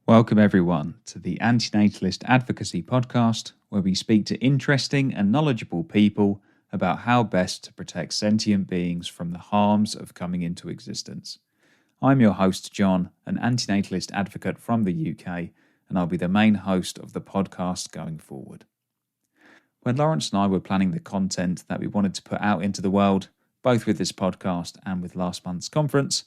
Welcome everyone to the Antinatalist Advocacy podcast, where we speak to interesting and knowledgeable people about how best to protect sentient beings from the harms of coming into existence. I'm your host, John, an antinatalist advocate from the UK, and I'll be the main host of the podcast going forward. When Lawrence and I were planning the content that we wanted to put out into the world, both with this podcast and with last month's conference,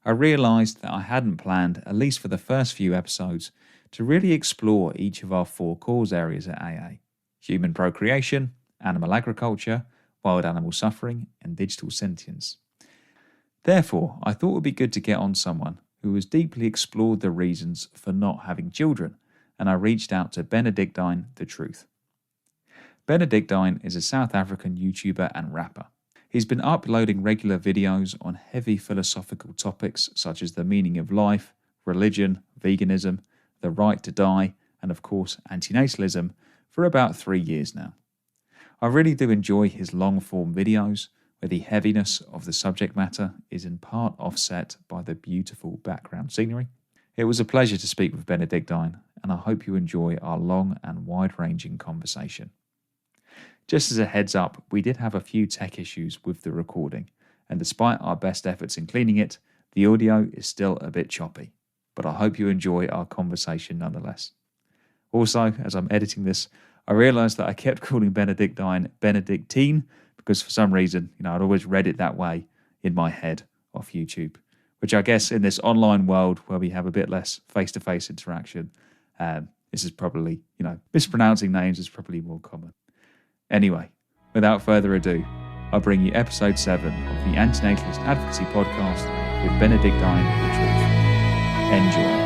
I realised that I hadn't planned, at least for the first few episodes, to really explore each of our four cause areas at AA: human procreation, animal agriculture, wild animal suffering, and digital sentience. Therefore, I thought it would be good to get on someone who has deeply explored the reasons for not having children, and I reached out to Benedictine the Truth. Benedictine is a South African YouTuber and rapper. He's been uploading regular videos on heavy philosophical topics such as the meaning of life, religion, veganism, the right to die, and of course antinatalism for about 3 years now. I really do enjoy his long-form videos where the heaviness of the subject matter is in part offset by the beautiful background scenery. It was a pleasure to speak with Benedictine, and I hope you enjoy our long and wide-ranging conversation. Just as a heads up, we did have a few tech issues with the recording, and despite our best efforts in cleaning it, the audio is still a bit choppy, but I hope you enjoy our conversation nonetheless. Also, as I'm editing this, I realised that I kept calling Benedictine Benedictine because for some reason, I'd always read it that way in my head off YouTube, which I guess in this online world where we have a bit less face-to-face interaction, this is probably, mispronouncing names is probably more common. Anyway, without further ado, I'll bring you episode 7 of the Antinatalist Advocacy podcast with Benedictine the Truth. Enjoy.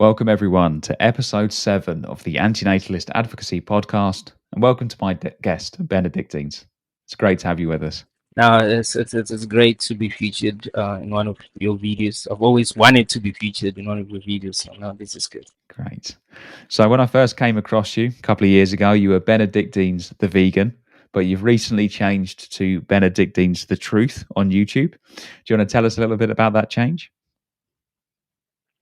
Welcome everyone to episode 7 of the Antinatalist Advocacy podcast, and welcome to my guest, Benedictines. It's great to have you with us. No, it's great to be featured in one of your videos. I've always wanted to be featured in one of your videos, so now this is good. Great. So when I first came across you a couple of years ago, you were Benedictines the Vegan, but you've recently changed to Benedictines the Truth on YouTube. Do you want to tell us a little bit about that change?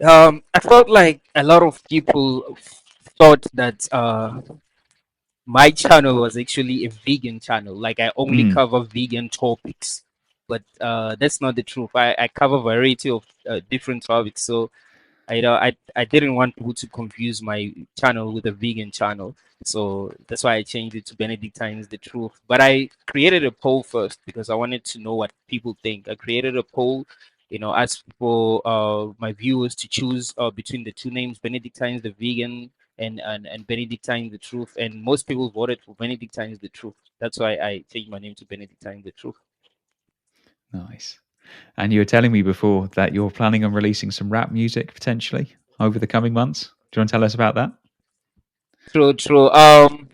I felt like a lot of people thought that my channel was actually a vegan channel. Like I only cover vegan topics, but that's not the truth. I cover a variety of different topics. So I didn't want people to confuse my channel with a vegan channel. So that's why I changed it to Benedictine the Truth. But I created a poll first because I wanted to know what people think. I created a poll, asked for my viewers to choose between the two names, Benedictine the Vegan and Benedictine the Truth. And most people voted for Benedictine the Truth. That's why I changed my name to Benedictine the Truth. Nice. And you were telling me before that you're planning on releasing some rap music potentially over the coming months. Do you want to tell us about that? True.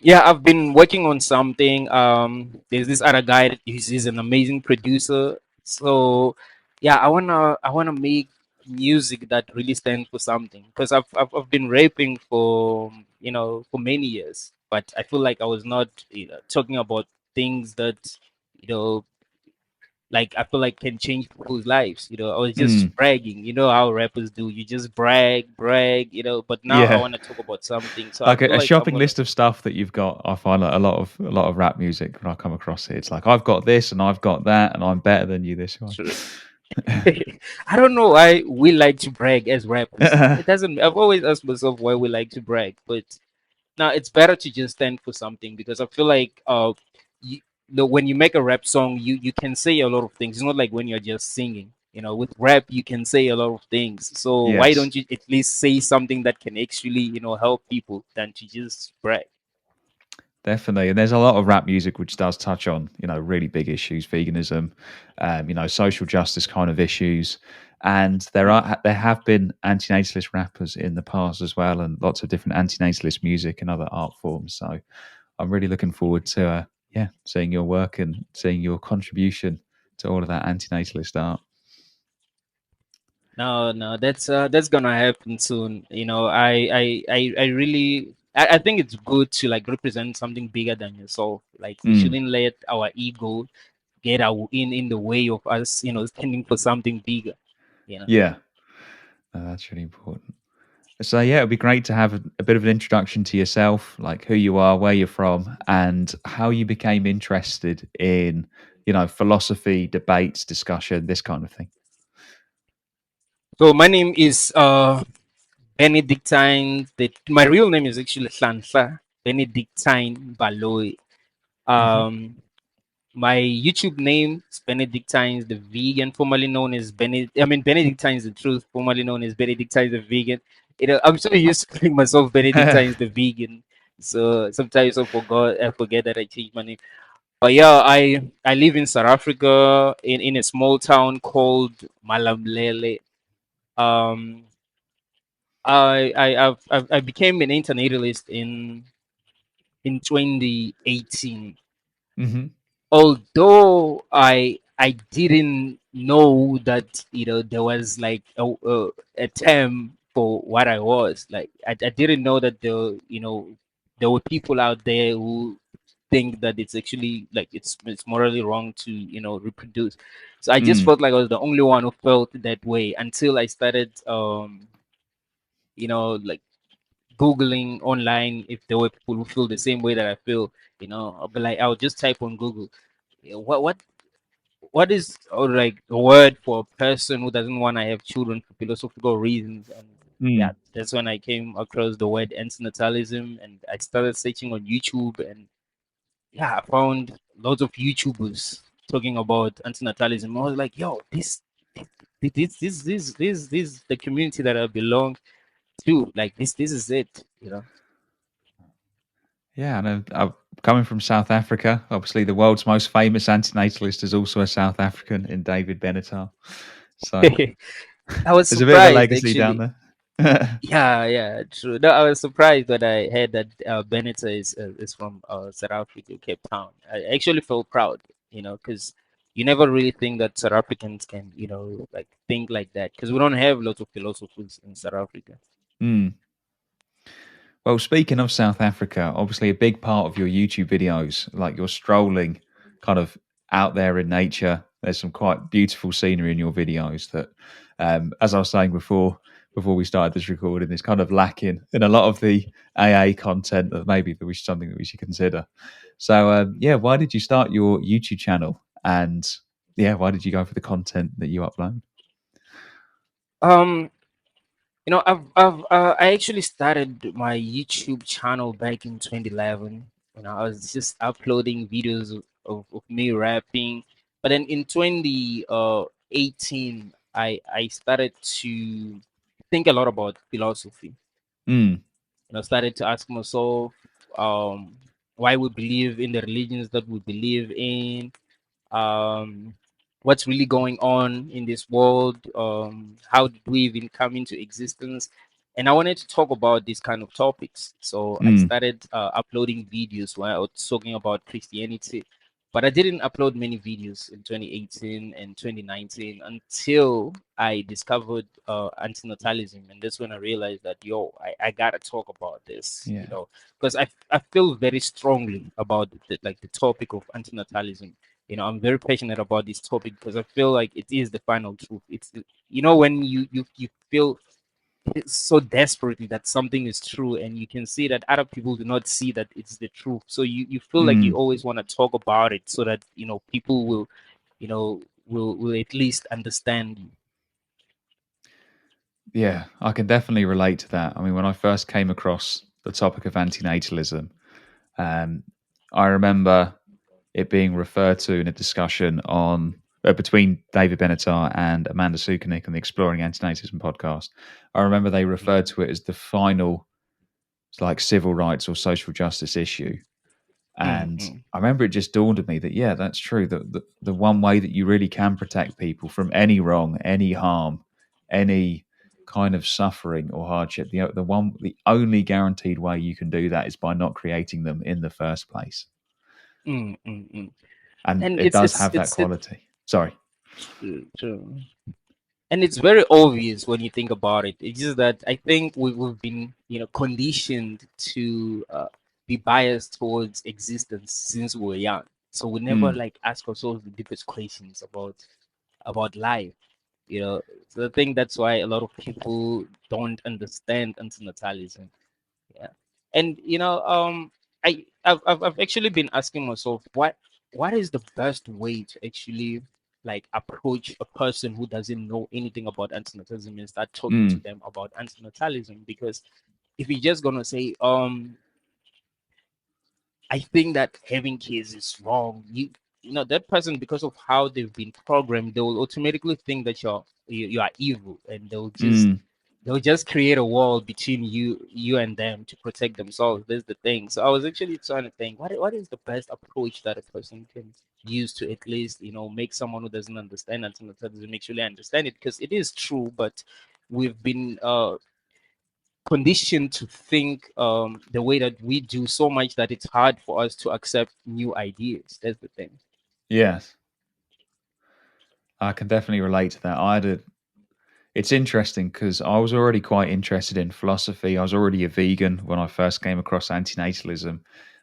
Yeah, I've been working on something. There's this other guy that he's an amazing producer. So yeah, I wanna make music that really stands for something, because I've been rapping for for many years, but I feel like I was not talking about things that like I feel like can change people's lives. I was just bragging. You know how rappers do. You just brag. But now I want to talk about something. So like a shopping list of stuff that you've got. I find like a lot of rap music when I come across it. It's like I've got this and I've got that and I'm better than you this one. I don't know why we like to brag as rappers. It doesn't. I've always asked myself why we like to brag, but now it's better to just stand for something, because I feel like when you make a rap song, you can say a lot of things. It's not like when you're just singing. With rap you can say a lot of things. So why don't you at least say something that can actually help people than to just brag? Definitely. And there's a lot of rap music which does touch on, really big issues, veganism, social justice kind of issues. And there have been antinatalist rappers in the past as well, and lots of different antinatalist music and other art forms. So I'm really looking forward to seeing your work and seeing your contribution to all of that antinatalist art. No, no, that's gonna happen soon. I really, I think it's good to like represent something bigger than yourself. Like we Mm. shouldn't let our ego get our in the way of us, standing for something bigger. You know. Yeah, that's really important. So yeah, it'd be great to have a bit of an introduction to yourself, like who you are, where you're from, and how you became interested in, philosophy, debates, discussion, this kind of thing. So my name is Benedictine. My real name is actually Hlanhla Benedictine Baloy. Hmm. Um, my YouTube name is Benedictines the Vegan, formerly known as Benedictines the Truth, formerly known as Benedictines the Vegan. I'm so used to calling myself Benedictines the Vegan, so sometimes I forget that I changed my name. But yeah, I live in South Africa in a small town called Malamlele. Um, I became an internatalist in 2018. Hmm. Although I didn't know that there was like a term for what I was like. I didn't know that there were people out there who think that it's actually like it's morally wrong to reproduce. So I just Mm. felt like I was the only one who felt that way until I started like googling online if there were people who feel the same way that I feel. I'll be like, I'll just type on Google, what is like a word for a person who doesn't want to have children for philosophical reasons. And yeah, Mm. that's when I came across the word antinatalism, and I started searching on YouTube. And yeah, I found lots of YouTubers talking about antinatalism. I was like, yo, this the community that I belong to. Like this is it. Yeah, and coming from South Africa, obviously the world's most famous antinatalist is also a South African in David Benatar. So I was there's a bit of a surprised legacy down actually. there. Yeah, yeah, true. No, I was surprised when I heard that Benita is from South Africa, Cape Town. I actually felt proud, because you never really think that South Africans can, like think like that, because we don't have lots of philosophers in South Africa. Mm. Well, speaking of South Africa, obviously a big part of your YouTube videos, like you're strolling kind of out there in nature. There's some quite beautiful scenery in your videos that, as I was saying before we started this recording, is kind of lacking in a lot of the AA content that maybe that we something that we should consider. So, yeah, why did you start your YouTube channel? And yeah, why did you go for the content that you upload? Um, I actually started my YouTube channel back in 2011. I was just uploading videos of me rapping. But then in 2018, I started to think a lot about philosophy. Mm. Started to ask myself um, why we believe in the religions that we believe in, um, what's really going on in this world, how did we even come into existence. And I wanted to talk about these kind of topics, so I Mm. started uploading videos where I was talking about Christianity. But I didn't upload many videos in 2018 and 2019 until I discovered antinatalism. And that's when I realized that, yo, I gotta talk about this, Yeah. because I feel very strongly about like the topic of antinatalism. I'm very passionate about this topic because I feel like it is the final truth. It's when you feel so desperately that something is true, and you can see that other people do not see that it's the truth. So you feel like you Mm. always want to talk about it so that people will will at least understand you. Yeah, I can definitely relate to that. I mean, when I first came across the topic of antinatalism, um, I remember it being referred to in a discussion on between David Benatar and Amanda Sukanik on the Exploring Antinatalism podcast. I remember they referred to it as the final, like, civil rights or social justice issue. And Mm-hmm. I remember it just dawned on me that, yeah, that's true. That the one way that you really can protect people from any wrong, any harm, any kind of suffering or hardship, the only guaranteed way you can do that is by not creating them in the first place. mm, mm, mm. And And it does have that it's quality. Sorry. true. And it's very obvious when you think about it. It's just that I think we've been, conditioned to be biased towards existence since we were young. So we never Mm, like ask ourselves the deepest questions about life. So I think that's why a lot of people don't understand antinatalism. Yeah. And I've actually been asking myself what is the best way to actually like approach a person who doesn't know anything about antinatalism and start talking to mm, them about antinatalism. Because if you're just gonna say I think that having kids is wrong. That person, because of how they've been programmed, they will automatically think that you are evil, and mm. they'll just create a wall between you and them to protect themselves. That's the thing. So I was actually trying to think, what is the best approach that a person can use to at least make someone who doesn't understand antinatalism actually understand it, because it is true, but we've been conditioned to think the way that we do so much that it's hard for us to accept new ideas. That's the thing. Yes, I can definitely relate to that. It's interesting because I was already quite interested in philosophy. I was already a vegan when I first came across antinatalism.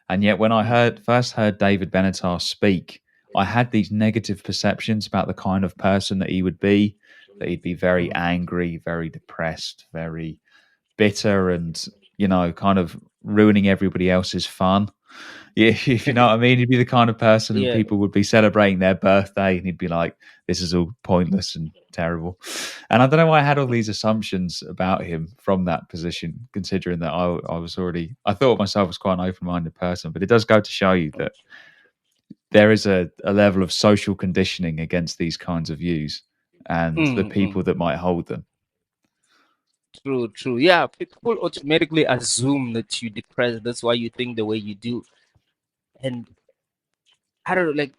And yet, when I Mm, first heard David Benatar speak, I had these negative perceptions about the kind of person that he would be, that he'd be very mm, angry, very depressed, very bitter, and, kind of ruining everybody else's fun. Yeah, if you know what I mean, he'd be the kind of person and yeah. people would be celebrating their birthday and he'd be like, this is all pointless and terrible. And I don't know why I had all these assumptions about him from that position, considering that I thought myself as quite an open minded person, but it does go to show you that there is a level of social conditioning against these kinds of views and the Mm, people mm. that might hold them. True, true. Yeah, people automatically assume that you're depressed. That's why you think the way you do. And I don't know, like,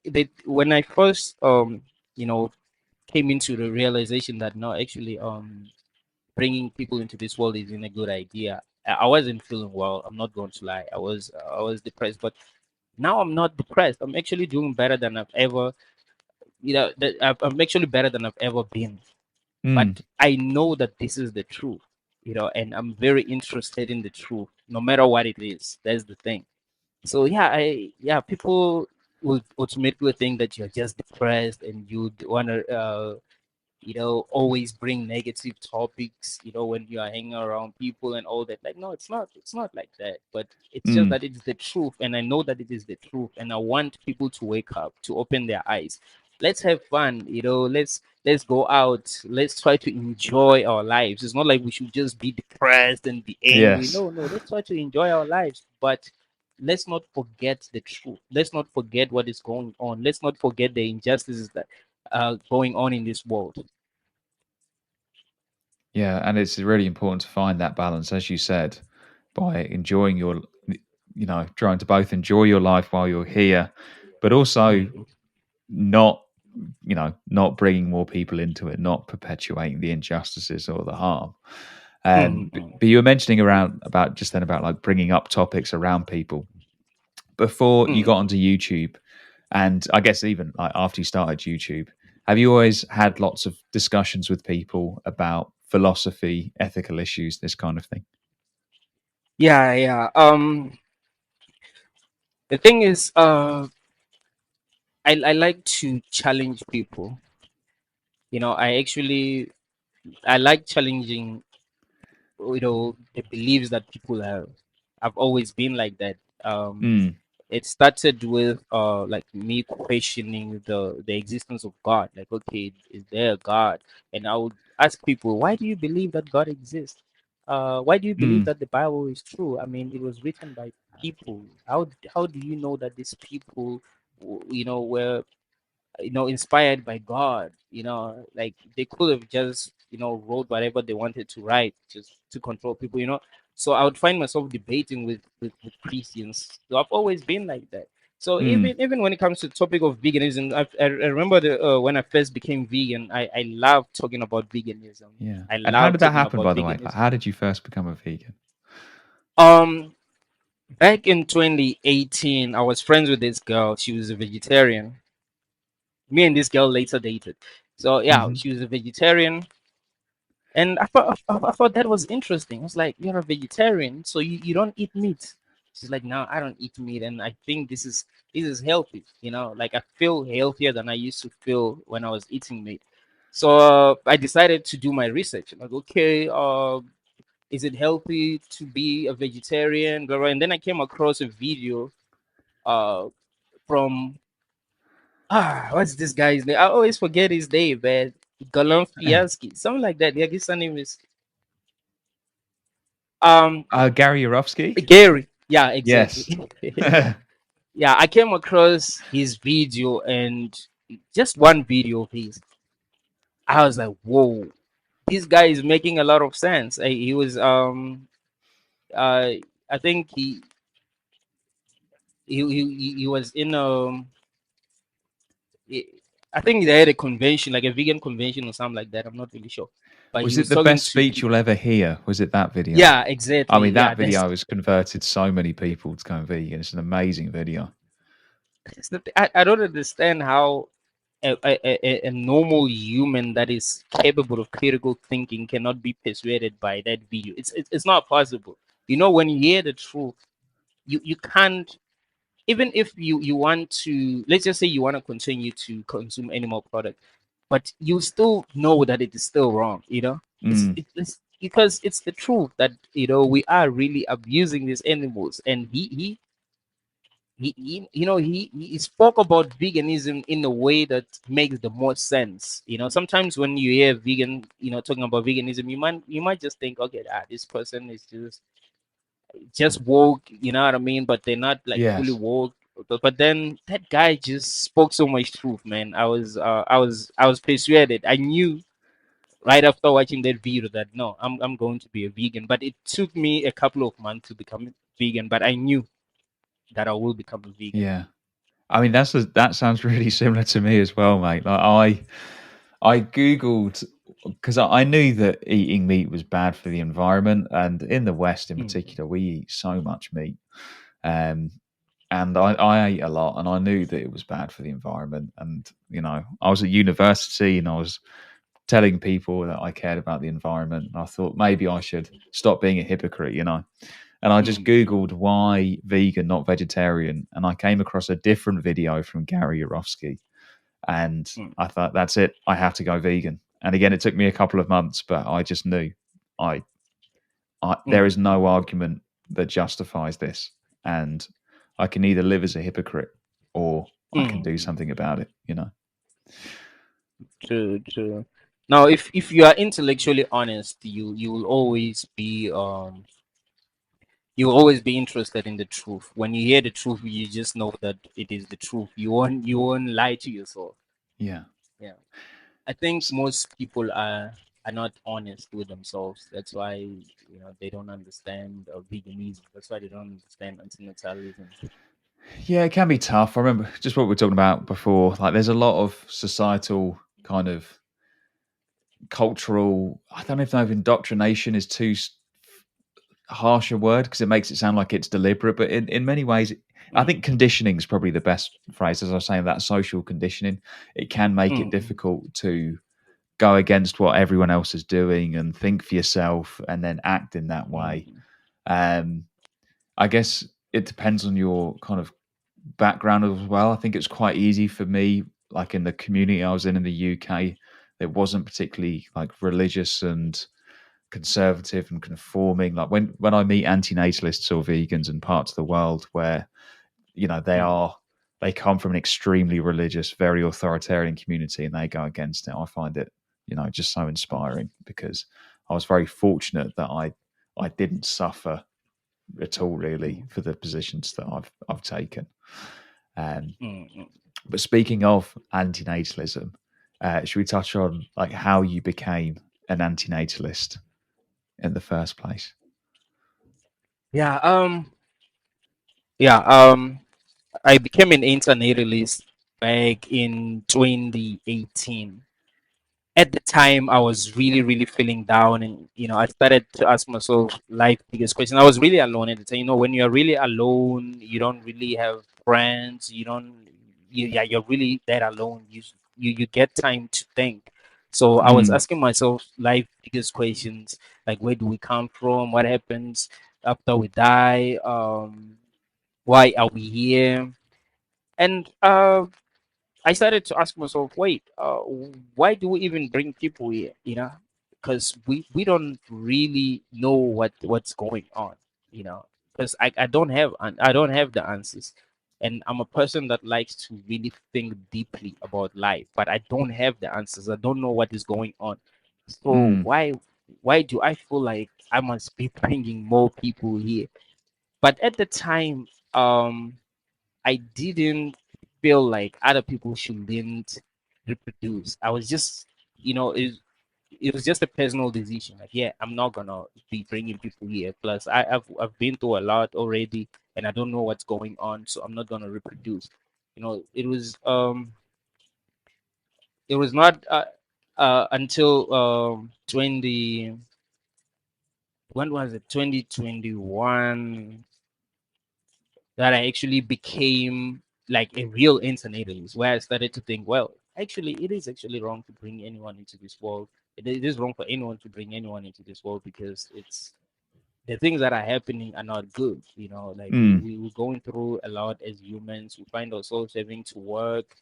that when I first, you know, came into the realization that no, actually, bringing people into this world isn't a good idea. I wasn't feeling well. I'm not going to lie. I was depressed, but now I'm not depressed. I'm actually doing better than I've ever, I'm actually better than I've ever been. Mm, But I know that this is the truth, and I'm very interested in the truth, no matter what it is. That's the thing. So yeah, people will automatically think that you're just depressed and you'd want to always bring negative topics, when you are hanging around people and all that. Like, no, it's not like that. But it's just mm, that it's the truth, and I know that it is the truth, and I want people to wake up, to open their eyes. Let's have fun, let's go out, let's try to enjoy our lives. It's not like we should just be depressed and be angry. yes. No, no, let's try to enjoy our lives, but let's not forget the truth. Let's not forget what is going on. Let's not forget the injustices that are going on in this world. Yeah, and it's really important to find that balance, as you said, by enjoying trying to both enjoy your life while you're here, but also Mm, not, not bringing more people into it, not perpetuating the injustices or the harm. mm, mm, But you were mentioning around about just then about like bringing up topics around people before you got mm. onto YouTube, and I guess even like after you started YouTube, have you always had lots of discussions with people about philosophy, ethical issues, this kind of thing? Yeah, yeah. The thing is, I like to challenge people. I like challenging, the beliefs that people have. I've always been like that. Mm, It started with like me questioning the existence of God. Like, okay, is there a God? And I would ask people, why do you believe that God exists? Why do you believe mm, that the Bible is true? I mean, it was written by people. How do you know that these people, were inspired by God? Like, they could have just wrote whatever they wanted to write just to control people. So I would find myself debating with Christians. So I've always been like that. So mm, even when it comes to the topic of veganism, I remember when I first became vegan, I love talking about veganism. yeah. I And how love did that talking happen, about by the way? Like, veganism. how did you first become a vegan? Um, Back in 2018, I was friends with this girl. She was a vegetarian. Me and this girl later dated. So yeah, Hmm. she was a vegetarian, and I thought that was interesting. I was like, "You're a vegetarian, so you don't eat meat?" She's like, "No, I don't eat meat, and I think this is healthy. Like I feel healthier than I used to feel when I was eating meat." So I decided to do my research. I'm like, okay, is it healthy to be a vegetarian? Blah, blah. And then I came across a video uh from what's this guy's name? I always forget his name, man. Golomfiansky, something like that. Yeah, his name is um Gary Yourofsky? Gary. Yeah, exactly. Yes. Yeah, I came across his video, and just one video of his. I was like, whoa, this guy is making a lot of sense. He was uh I think he was in I I think they had a convention, like a vegan convention or something like that. I'm not really sure, but he Was it was the talking best to speech people. you'll ever hear? Was it that video? Yeah, I exactly. mean, Yeah, that that's video has converted so many people to go vegan. It's an amazing video. I don't understand how a normal human that is capable of critical thinking cannot be persuaded by that video. It's not possible. When you hear the truth, you can't. Even if you want to, let's just say you want to continue to consume animal product, but you still know that it is still wrong. Mm, It's because it's the truth that we are really abusing these animals. And he spoke about veganism in a way that makes the most sense. Sometimes when you hear vegan, talking about veganism, you might just think, okay, this person is just woke, you know what I mean? But they're not like fully yes. woke. But then that guy just spoke so much truth, man. I was persuaded. I knew right after watching that video that no, I'm going to be a vegan. But it took me a couple of months to become vegan. But I knew that I will become a vegan. Yeah. I mean, that sounds really similar to me as well, mate. Like I googled because I knew that eating meat was bad for the environment, and in the West, in Mm, particular, we eat so much meat. Um, and I ate a lot, and I knew that it was bad for the environment. And I was at university, and I was telling people that I cared about the environment. And I thought maybe I should stop being a hypocrite. And I just mm, googled why vegan, not vegetarian, and I came across a different video from Gary Yourofsky, and mm, I thought, that's it, I have to go vegan. And again, it took me a couple of months, but I just knew I, there is no mm, argument that justifies this, and I can either live as a hypocrite or I can do mm. something about it. True, true. Now, if you are intellectually honest, you will always be interested in the truth. When you hear the truth, you just know that it is the truth. You won't lie to yourself. Yeah. Yeah. I think S- most people are not honest with themselves. That's why they don't understand veganism. That's why they don't understand antinatalism. Yeah, it can be tough. I remember just what we were talking about before. Like, there's a lot of societal kind of cultural. I don't know if indoctrination is too harsh a word because it makes it sound like it's deliberate, but in many ways, I think Mm, conditioning is probably the best phrase. As I was saying, that social conditioning, it can make it mm, difficult to go against what everyone else is doing and think for yourself and then act in that way. mm, Um, I guess it depends on your kind of background as well. I think it's quite easy for me, like in the community I was in the UK, it wasn't particularly like religious and conservative and conforming. Like when I meet antinatalists or vegans in parts of the world where mm, they come from an extremely religious, very authoritarian community and they go against it, I find it just so inspiring because I was very fortunate that I didn't suffer at all really for the positions that I've taken. Um, mm, mm. but speaking of antinatalism, should we touch on like how you became an antinatalist in the first place? Yeah. Yeah. I became an internatalist back in 2018. at the time I was really, really feeling down, and I started to ask myself life biggest question. I was really alone at the time. When you're really alone, you don't really have friends. You don't. Yeah, you're really that alone. You get time to think. So I was Mm, asking myself life biggest questions, like where do we come from? What happens after we die? Why are we here? And I started to ask myself, wait, why do we even bring people here? Because we don't really know what's going on. Because I don't have the answers, and I'm a person that likes to really think deeply about life, but I don't have the answers. I don't know what is going on. So mm, why do I feel like I must be bringing more people here? But at the time, I didn't feel like other people shouldn't reproduce. I was just, it was just a personal decision. Like, yeah, I'm not gonna be bringing people here. Plus, I've been through a lot already, and I don't know what's going on, so I'm not gonna reproduce. It was not until 20, when was it, 2021, that I actually became like a real internationalist, where I started to think, well, actually, it is actually wrong to bring anyone into this world. It is wrong for anyone to bring anyone into this world, because it's the things that are happening are not good. Like mm. we're going through a lot as humans. We find ourselves having to work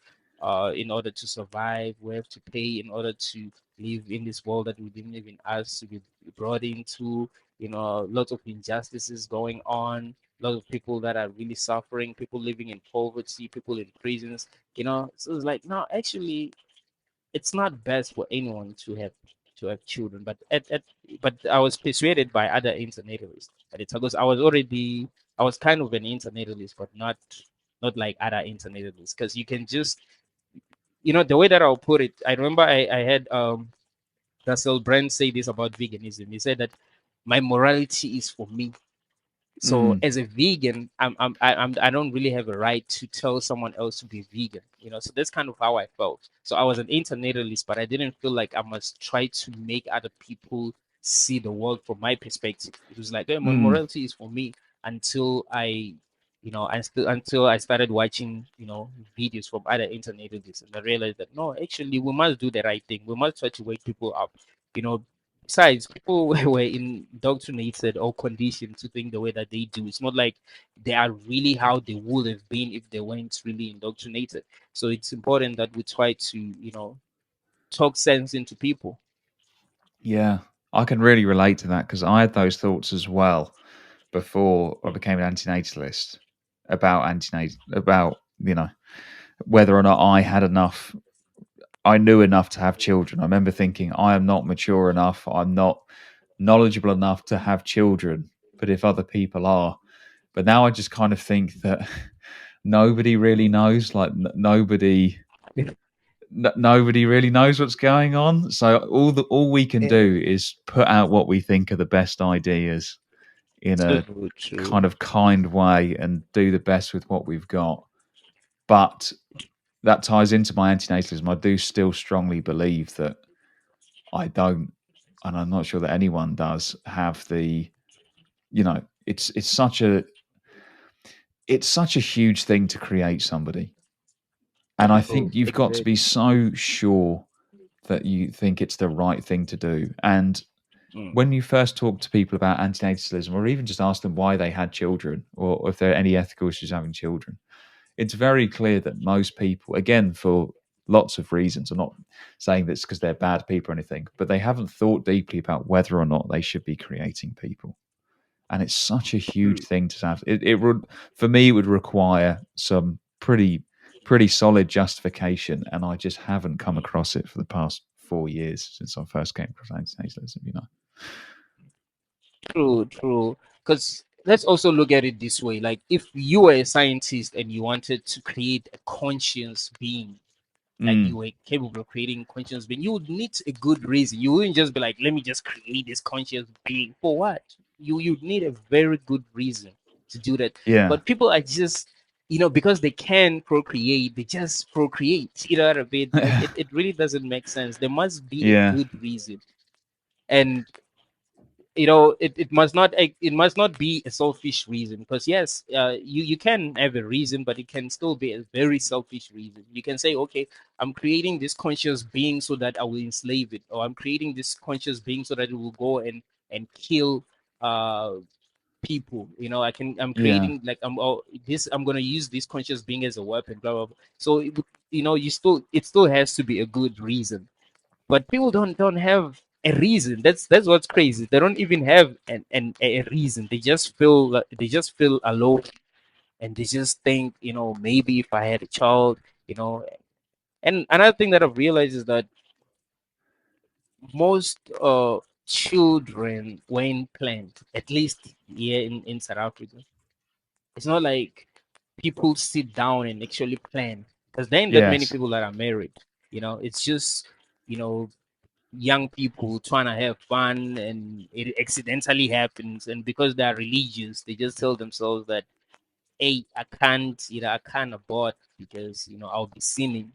in order to survive. We have to pay in order to live in this world that we didn't even ask to be brought into. Lots of injustices going on. A lot of people that are really suffering, people living in poverty, people in prisons. So it's like, no, actually, it's not best for anyone to have children. But I was persuaded by other internationalists at the time, because I was kind of an internationalist, but not like other internationalists, because you can just, the way that I'll put it. I remember I had Russell Brand say this about veganism. He said that my morality is for me. So Mm. as a vegan, I don't really have a right to tell someone else to be vegan. So that's kind of how I felt. So I was an internationalist, but I didn't feel like I must try to make other people see the world from my perspective. It was like, hey, my Mm. morality is for me, until until I started watching, videos from other internationalists, and I realized that no, actually, we must do the right thing. We must try to wake people up. You know, Besides, people were indoctrinated or conditioned to think the way that they do. It's not like they are really how they would have been if they weren't really indoctrinated. So it's important that we try to, talk sense into people. Yeah, I can really relate to that because I had those thoughts as well before I became an antinatalist about about whether or not I had enough. I knew enough to have children. I remember thinking I am not mature enough. I'm not knowledgeable enough to have children. But if other people are, but now I just kind of think that nobody really knows. Like nobody really knows what's going on. So all we can Yeah. do is put out what we think are the best ideas in a True, true. kind of kind way and do the best with what we've got. But that ties into my antinatalism. I do still strongly believe that I don't, and I'm not sure that anyone does have the, it's such a huge thing to create somebody, and I True, think you've got to be exactly. so sure that you think it's the right thing to do. And Mm, when you first talk to people about antinatalism, or even just ask them why they had children, or if there are any ethical issues having children, it's very clear that most people, again, for lots of reasons, I'm not saying this because they're bad people or anything, but they haven't thought deeply about whether or not they should be creating people. And it's such a huge true. thing to have. It would, for me, it would require some pretty solid justification, and I just haven't come across it for the past 4 years since I first came across antinatalism. True, true. Because let's also look at it this way. Like, if you were a scientist and you wanted to create a conscious being, like you Mm, were capable of creating conscious being, you would need a good reason. You wouldn't just be like, let me just create this conscious being. For what? You'd need a very good reason to do that. yeah. But people are just because they can procreate, they just procreate. You know what I mean? Like it really doesn't make sense. There must be a Yeah, good reason. And it must not be a selfish reason, because yes, you can have a reason, but it can still be a very selfish reason. You can say, okay, I'm creating this conscious being so that I will enslave it, or I'm creating this conscious being so that it will go and kill uh people. I'm yeah, creating, like, I'm going to use this conscious being as a weapon, blah blah blah. So it still has to be a good reason. But people don't have a reason. That's what's crazy. They don't even have a reason. They just feel alone, and they just think, maybe if I had a child, you know. And another thing that I've realized is that most children weren't planned, at least here in South Africa. It's not like people sit down and actually plan, because there ain't that many yes. people that are married. It's just, you know young people trying to have fun, and it accidentally happens, and because they are religious, they just tell themselves that, hey, I can't abort because I'll be sinning.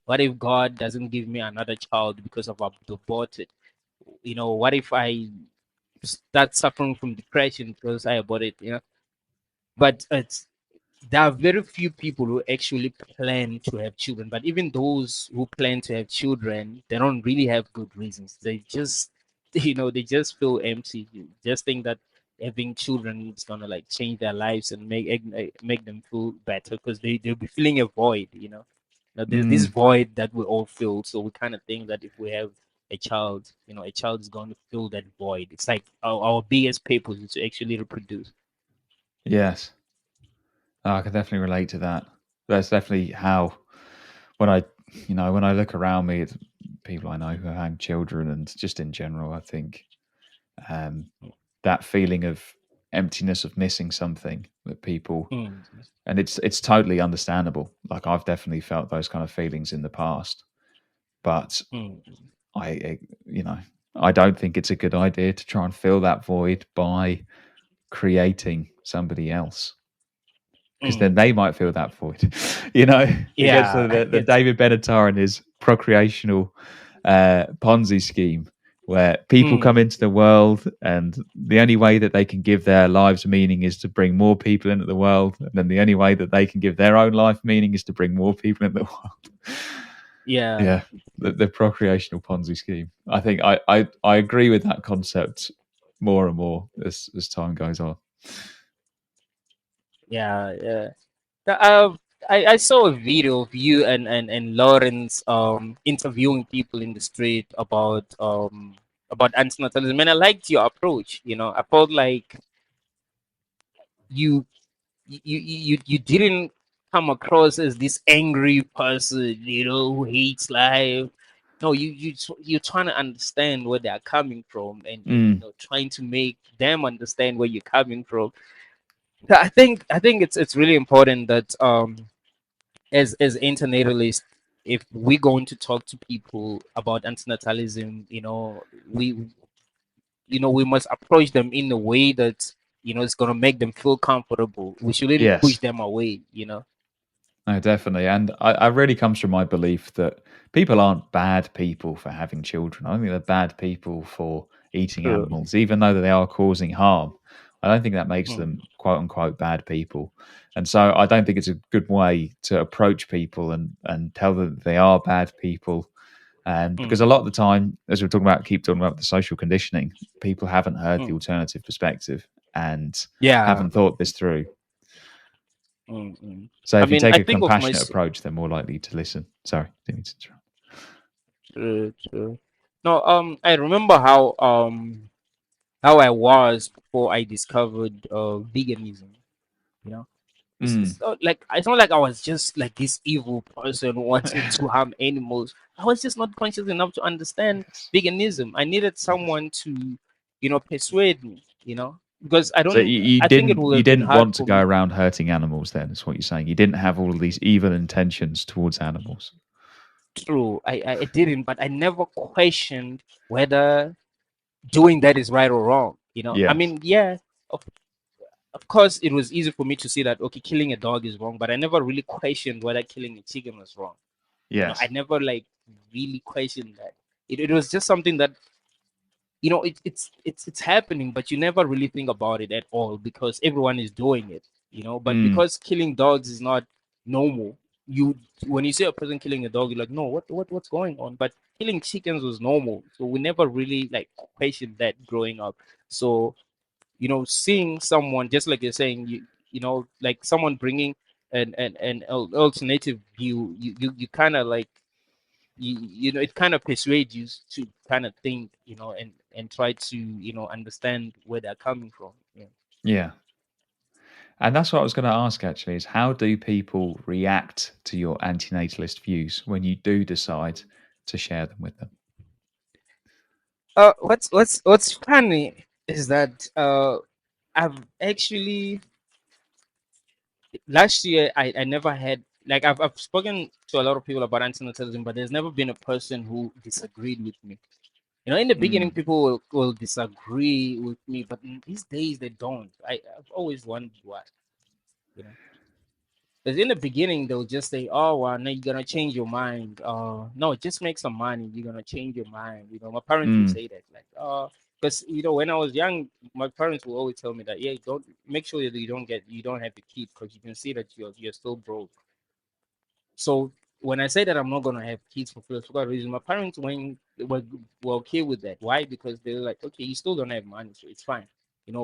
What if God doesn't give me another child because of I've aborted? What if I start suffering from depression because I aborted? But there are very few people who actually plan to have children. But even those who plan to have children, they don't really have good reasons. They just, they just feel empty. You just think that having children is gonna like change their lives and make them feel better, because they'll be feeling a void. Now, there's this Mm, void that we all feel. So we kind of think that if we have a child, a child is going to fill that void. It's like our biggest purpose is to actually reproduce. yes. Oh, I can definitely relate to that. That's definitely how when I look around me at people I know who have children and just in general, I think um, that feeling of emptiness of missing something that people, Mm, and it's totally understandable. Like I've definitely felt those kind of feelings in the past, but mm, I you know I don't think it's a good idea to try and fill that void by creating somebody else, because then mm. they might feel that void. It gets to Yeah, the David Benatar and his procreational Ponzi scheme, where people come mm, into the world and the only way that they can give their lives meaning is to bring more people into the world. And then the only way that they can give their own life meaning is to bring more people into the world. yeah, Yeah, the procreational Ponzi scheme. I think I agree with that concept more and more as time goes on. yeah, yeah. I saw a video of you and Lawrence interviewing people in the street about antinatalism, and I liked your approach. I felt like you you didn't come across as this angry person, who hates life. No, you're trying to understand where they are coming from, and Mm, trying to make them understand where you're coming from. So I think it's really important that as internationalists, if we're going to talk to people about antinatalism, we must approach them in a way that it's gonna make them feel comfortable. We shouldn't push yes. them away. No, definitely. And I really comes from my belief that people aren't bad people for having children. I think they're bad people for eating True. animals, even though they are causing harm. I don't think that makes Mm, them quote unquote bad people. And so I don't think it's a good way to approach people and tell them that they are bad people. And because a mm, lot of the time, as we're talking about, keep talking about the social conditioning, people haven't heard the mm. alternative perspective and Yeah. haven't thought this through. Mm, mm. So I if you mean, take I a think of compassionate myself. approach, they're more likely to listen. Sorry, didn't mean to interrupt. True, true. No, I remember how I was before I discovered veganism. You know, Mm, it's not like I was just like this evil person wanting to harm animals. I was just not conscious enough to understand yes. veganism. I needed someone to, persuade me. Because So I think it would you have been didn't hard want to for go me. around hurting animals. Then is what you're saying. You didn't have all of these evil intentions towards animals. True, I didn't, but I never questioned whether doing that is right or wrong. I Yes. mean, yeah, of course, it was easy for me to see that okay, killing a dog is wrong, but I never really questioned whether killing a chicken was wrong. I Yes. never like really questioned that. It was just something that it's happening, but you never really think about it at all because everyone is doing it. But Mm, because killing dogs is not normal, you when you see a person killing a dog, you're like, no, what's going on? But killing chickens was normal, so we never really like questioned that growing up. So seeing someone just like you're saying, like someone bringing an alternative view, you kind of like it kind of persuades you to kind of think, and try to understand where they're coming from. Yeah. yeah. And that's what I was going to ask actually is how do people react to your antinatalist views when you do decide to share them with them? What's funny is that I've actually last year I never had like I've spoken to a lot of people about antinatalism, but there's never been a person who disagreed with me. In the beginning, Mm, people will disagree with me, but these days they don't. I've always wondered why. You know, because in the beginning they'll just say, "Oh, well, now you're gonna change your mind. No, just make some money. You're gonna change your mind." My parents will mm, say that, like, because when I was young, my parents will always tell me that, yeah, don't make sure that you don't have a kid because you can see that you're still broke. So when I say that I'm not gonna have kids for philosophical reasons, my parents were okay with that. Why? Because they were like, okay, you still don't have money, so it's fine.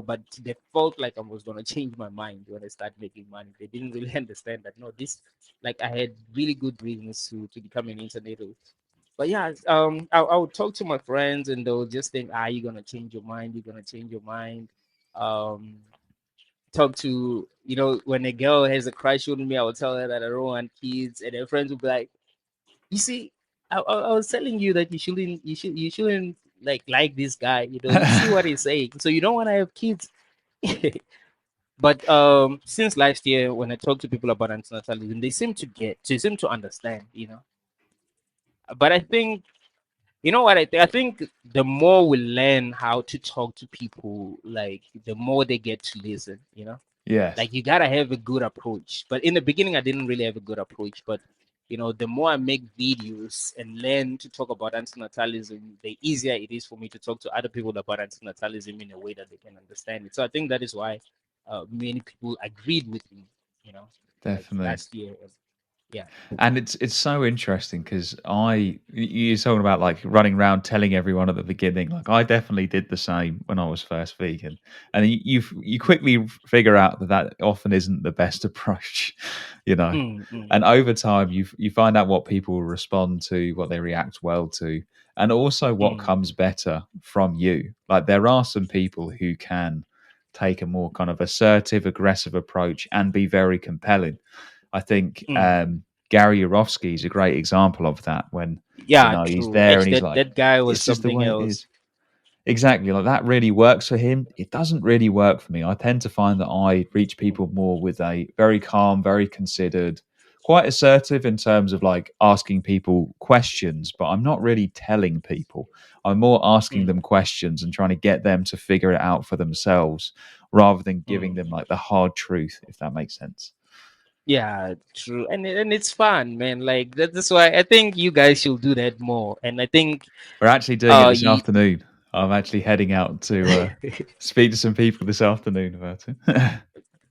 But they felt like I was gonna change my mind when I started making money. They didn't really understand that no, this like I had really good reasons to become an international. But yeah, I would talk to my friends and they'll just think, you're gonna change your mind, you're gonna change your mind. Um, Talk to when a girl has a crush on me, I will tell her that I don't want kids, and her friends will be like, "You see, I was telling you that you shouldn't like this guy. You see what he's saying, so you don't want to have kids." But since last year, when I talk to people about antinatalism, they seem to understand. But I think what I think. I think the more we learn how to talk to people, like the more they get to listen. yes, Like you gotta have a good approach. But in the beginning, I didn't really have a good approach. But the more I make videos and learn to talk about antinatalism, the easier it is for me to talk to other people about antinatalism in a way that they can understand it. So I think that is why many people agreed with me. You know, like definitely. last year. Yeah. And it's so interesting because you're talking about like running around telling everyone at the beginning. Like I definitely did the same when I was first vegan, and you quickly figure out that often isn't the best approach, you know. Mm, mm, And over time, you find out what people respond to, what they react well to, and also what mm, comes better from you. Like there are some people who can take a more kind of assertive, aggressive approach and be very compelling. I think mm. Gary Yourofsky is a great example of that when, Yeah, he's true. there and Actually, he's that, like, that guy was this is the something way it else. is. Exactly. Like that really works for him. It doesn't really work for me. I tend to find that I reach people more with a very calm, very considered, quite assertive in terms of like asking people questions, but I'm not really telling people. I'm more asking Mm, them questions and trying to get them to figure it out for themselves rather than giving them mm. like the hard truth, if that makes sense. Yeah, true, and it's fun, man. Like that's why I think you guys should do that more. And I think, We're actually doing it this you, afternoon. I'm actually heading out to speak to some people this afternoon about it.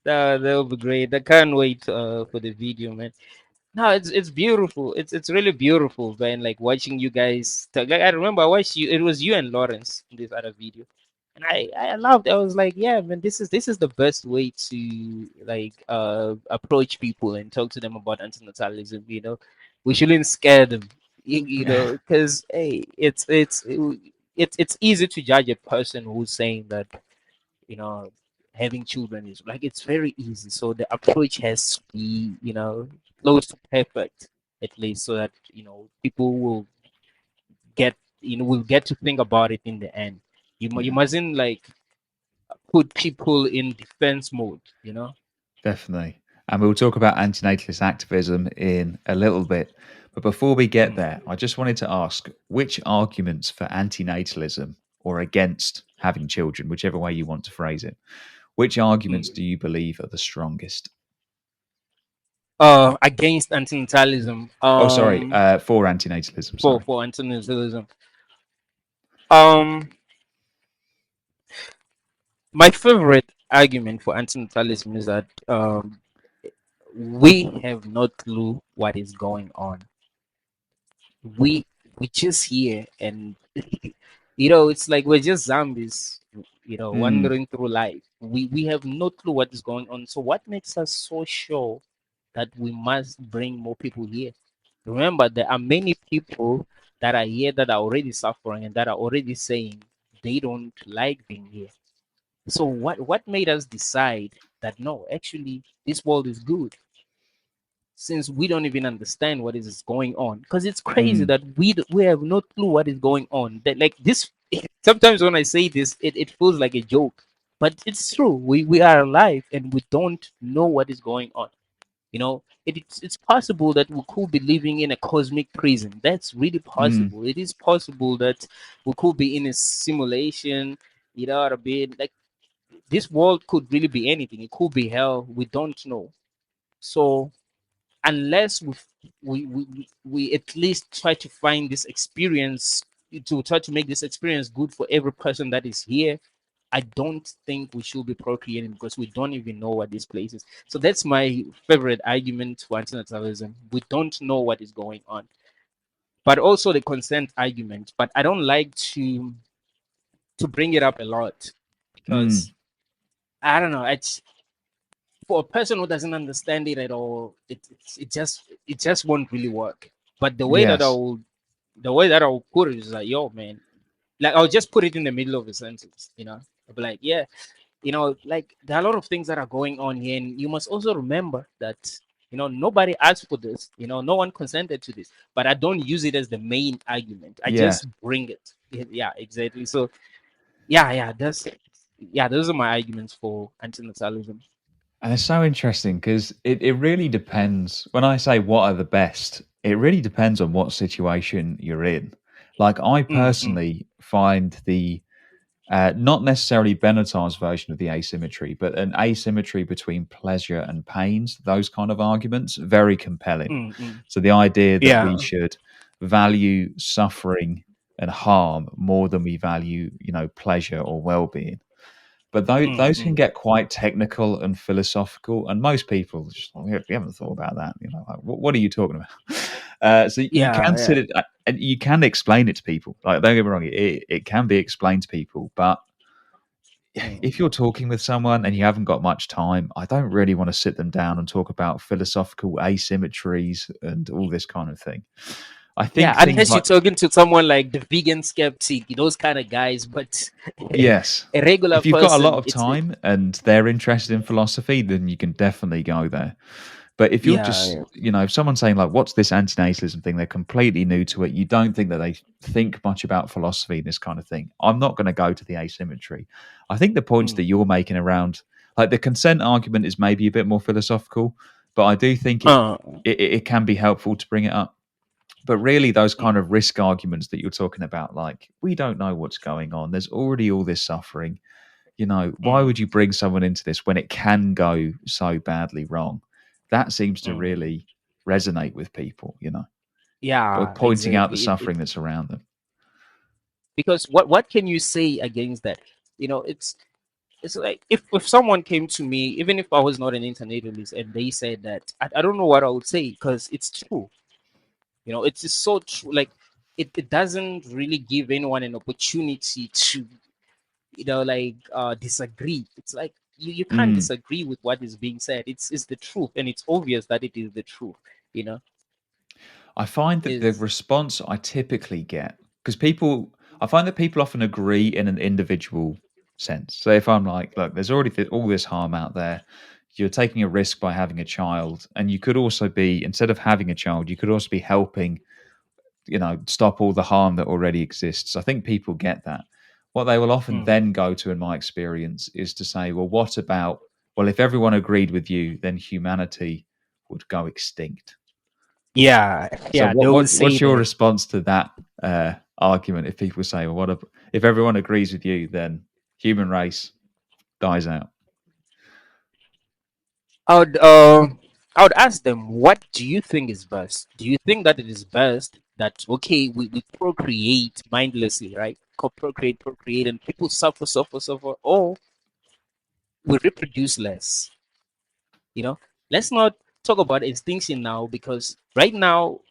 that'll be great. I can't wait for the video, man. No, it's beautiful. It's really beautiful, man. Like watching you guys talk. Like I remember I watched you. It was you and Lawrence in this other video, and I loved. I was like, yeah, man, this is the best way to like approach people and talk to them about antinatalism. We shouldn't scare them. Because hey, it's easy to judge a person who's saying that you know having children is like it's very easy, so the approach has to be close to perfect, at least, so that people will get to think about it in the end. You Yeah, mustn't like put people in defense mode. definitely. And we'll talk about antinatalist activism in a little bit. But before we get Mm. there, I just wanted to ask which arguments for antinatalism or against having children, whichever way you want to phrase it, Which arguments Mm. do you believe are the strongest? Against antinatalism. Oh, sorry, for antinatalism. For Sorry. antinatalism. Um, my favorite argument for antinatalism is that we have no clue what is going on. We we just here, and it's like we're just zombies, Mm, wandering through life. We have no clue what is going on. So what makes us so sure that we must bring more people here? Remember, there are many people that are here that are already suffering and that are already saying they don't like being here. So what made us decide that no, actually this world is good, since we don't even understand what is going on? Because it's crazy mm, that we have no clue what is going on. That, like, this, sometimes when I say this, it feels like a joke, but it's true. We are alive and we don't know what is going on. It's possible that we could be living in a cosmic prison. That's really mm, possible. It is possible that we could be in a simulation, a bit like, this world could really be anything. It could be hell. We don't know. So unless we at least try to find this experience, to try to make this experience good for every person that is here, I don't think we should be procreating, because we don't even know what this place is. So that's my favorite argument for antinatalism. We don't know what is going on. But also the consent argument. But I don't like to bring it up a lot, mm. because I don't know. It's for a person who doesn't understand it at all. It just won't really work. But Yes. the way that I'll put it is like, yo, man, like, I'll just put it in the middle of a sentence. I'll be like, yeah, like, there are a lot of things that are going on here, and you must also remember that nobody asked for this. No one consented to this. But I don't use it as the main argument. I Yeah. just bring it. Yeah, exactly. So yeah, those are my arguments for antinatalism. And it's so interesting because it really depends. When I say what are the best, it really depends on what situation you're in. Like, I Mm, mm, personally find the not necessarily Benedictine's version of the asymmetry, but an asymmetry between pleasure and pains, those kind of arguments, very compelling. mm, mm. So the idea that we Yeah. should value suffering and harm more than we value, pleasure or well-being. But Mm, those can mm, get quite technical and philosophical, and most people just, "Oh, we haven't thought about that." Like, what are you talking about? So you yeah, can yeah. sit it, and you can explain it to people. Like, don't get me wrong, it can be explained to people, but if Mm, you're talking with someone and you haven't got much time, I don't really want to sit them down and talk about philosophical asymmetries and all this kind of thing. I yeah, think things unless you're like, talking to someone like the vegan skeptic, those kind of guys. But yes, a regular if you've got a lot person, of it's time and they're interested in philosophy, then you can definitely go there. But if you're yeah, just, yeah. if someone's saying, like, what's this antinatalism thing? They're completely new to it. You don't think that they think much about philosophy and this kind of thing. I'm not going to go to the asymmetry. I think the points that Mm. you're making around, like, the consent argument is maybe a bit more philosophical, but I do think Uh, it can be helpful to bring it up. But really, those kind mm, of risk arguments that you're talking about, like, we don't know what's going on. There's already all this suffering. Why would mm, you bring someone into this when it can go so badly wrong? That seems to mm. really resonate with people, by Yeah, pointing out the exactly. suffering that's around them. Because what can you say against that? It's like, if someone came to me, even if I was not an internationalist, and they said that, I don't know what I would say, because it's true. It's just so true. Like, it doesn't really give anyone an opportunity to, like, disagree. It's like, you can't Mm. disagree with what is being said. It's the truth, and it's obvious that it is the truth. You know, I find that the is response I typically get, because I find that people often agree in an individual sense. So if I'm like, look, there's already all this harm out there, you're taking a risk by having a child, and you could also be, instead of having a child, you could also be helping, stop all the harm that already exists. I think people get that. What they will often mm, then go to, in my experience, is to say, well, what about, well, if everyone agreed with you, then humanity would go extinct. yeah, So yeah. They will say what's your that. response to that argument? If people say, well, if everyone agrees with you, then human race dies out. I would uh, I would ask them, what do you think is best? Do you think that it is best that, okay, we procreate mindlessly, right? Procreate, and people suffer, or we reproduce less? You know, let's not talk about extinction now, because right now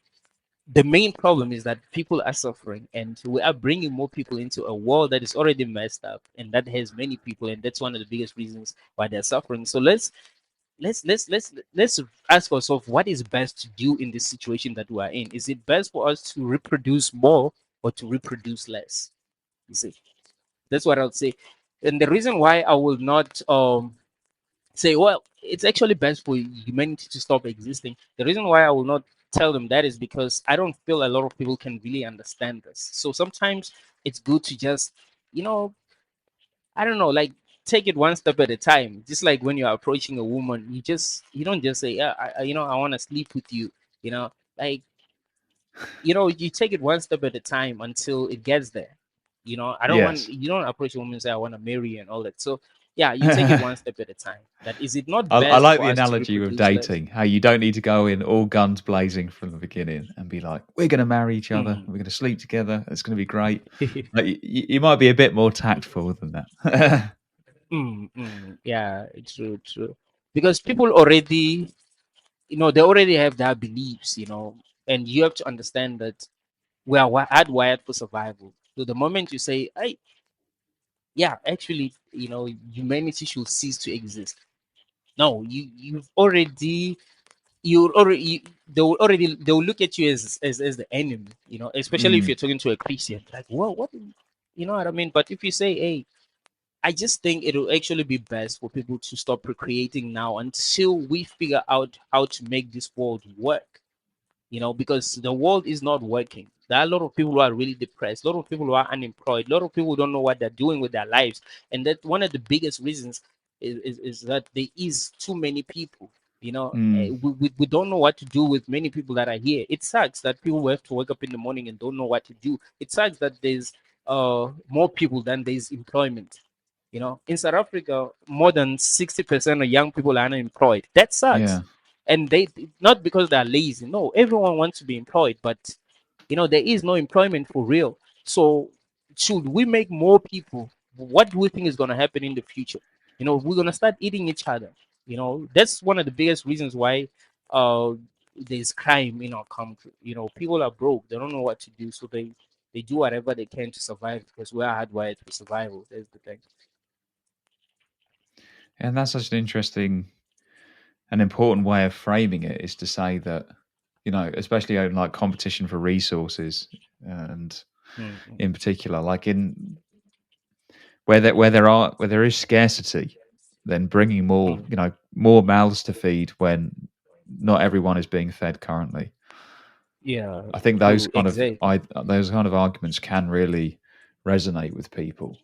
the main problem is that people are suffering, and we are bringing more people into a world that is already messed up and that has many people, and that's one of the biggest reasons why they're suffering. So let's ask ourselves, what is best to do in this situation that we are in. Is it best for us to reproduce more or to reproduce less? You see, that's what I would say. And the reason why I will not say, well, it's actually best for humanity to stop existing, the reason why I will not tell them that is because I don't feel a lot of people can really understand this. So sometimes it's good to just, you know, I don't know, like, take it one step at a time. Just like when you're approaching a woman, you don't just say, yeah, I want to sleep with you. You know, like, you take it one step at a time until it gets there. I don't want Yes. you don't approach a woman and say, I want to marry you and all that. So yeah, you take it one step at a time. That is it not I best like for the us to analogy with reproduce less? dating, how you don't need to go in all guns blazing from the beginning and be like, we're going to marry each other, Mm. we're going to sleep together, it's going to be great. Like, you might be a bit more tactful than that. Yeah, true, true. Because people already, they already have their beliefs, and you have to understand that we are hardwired for survival. So the moment you say, "Hey, yeah, actually, humanity should cease to exist," no, they will look at you as the enemy. Especially if Mm, you're talking to a Christian, like, well, what, you know what I mean? But if you say, "Hey, I just think it'll actually be best for people to stop procreating now until we figure out how to make this world work," because the world is not working. There are a lot of people who are really depressed, a lot of people who are unemployed, a lot of people who don't know what they're doing with their lives. And that one of the biggest reasons is that there is too many people. mm. We don't know what to do with many people that are here. It sucks that people have to wake up in the morning and don't know what to do. It sucks that there's more people than there's employment. In South Africa, more than 60% of young people are unemployed. That sucks. Yeah. And they, not because they're lazy. No, everyone wants to be employed, but there is no employment for real. So should we make more people? What do we think is going to happen in the future? We're going to start eating each other. That's one of the biggest reasons why uh there's crime in our country. People are broke, they don't know what to do, so they do whatever they can to survive, because we are hardwired for survival. That's the thing. And that's such an interesting and important way of framing it, is to say that, especially in like competition for resources, and Mm-hmm. in particular, like in where there is scarcity, then bringing more, more mouths to feed when not everyone is being fed currently. Yeah, I think true, exactly. those kind of arguments can really resonate with people.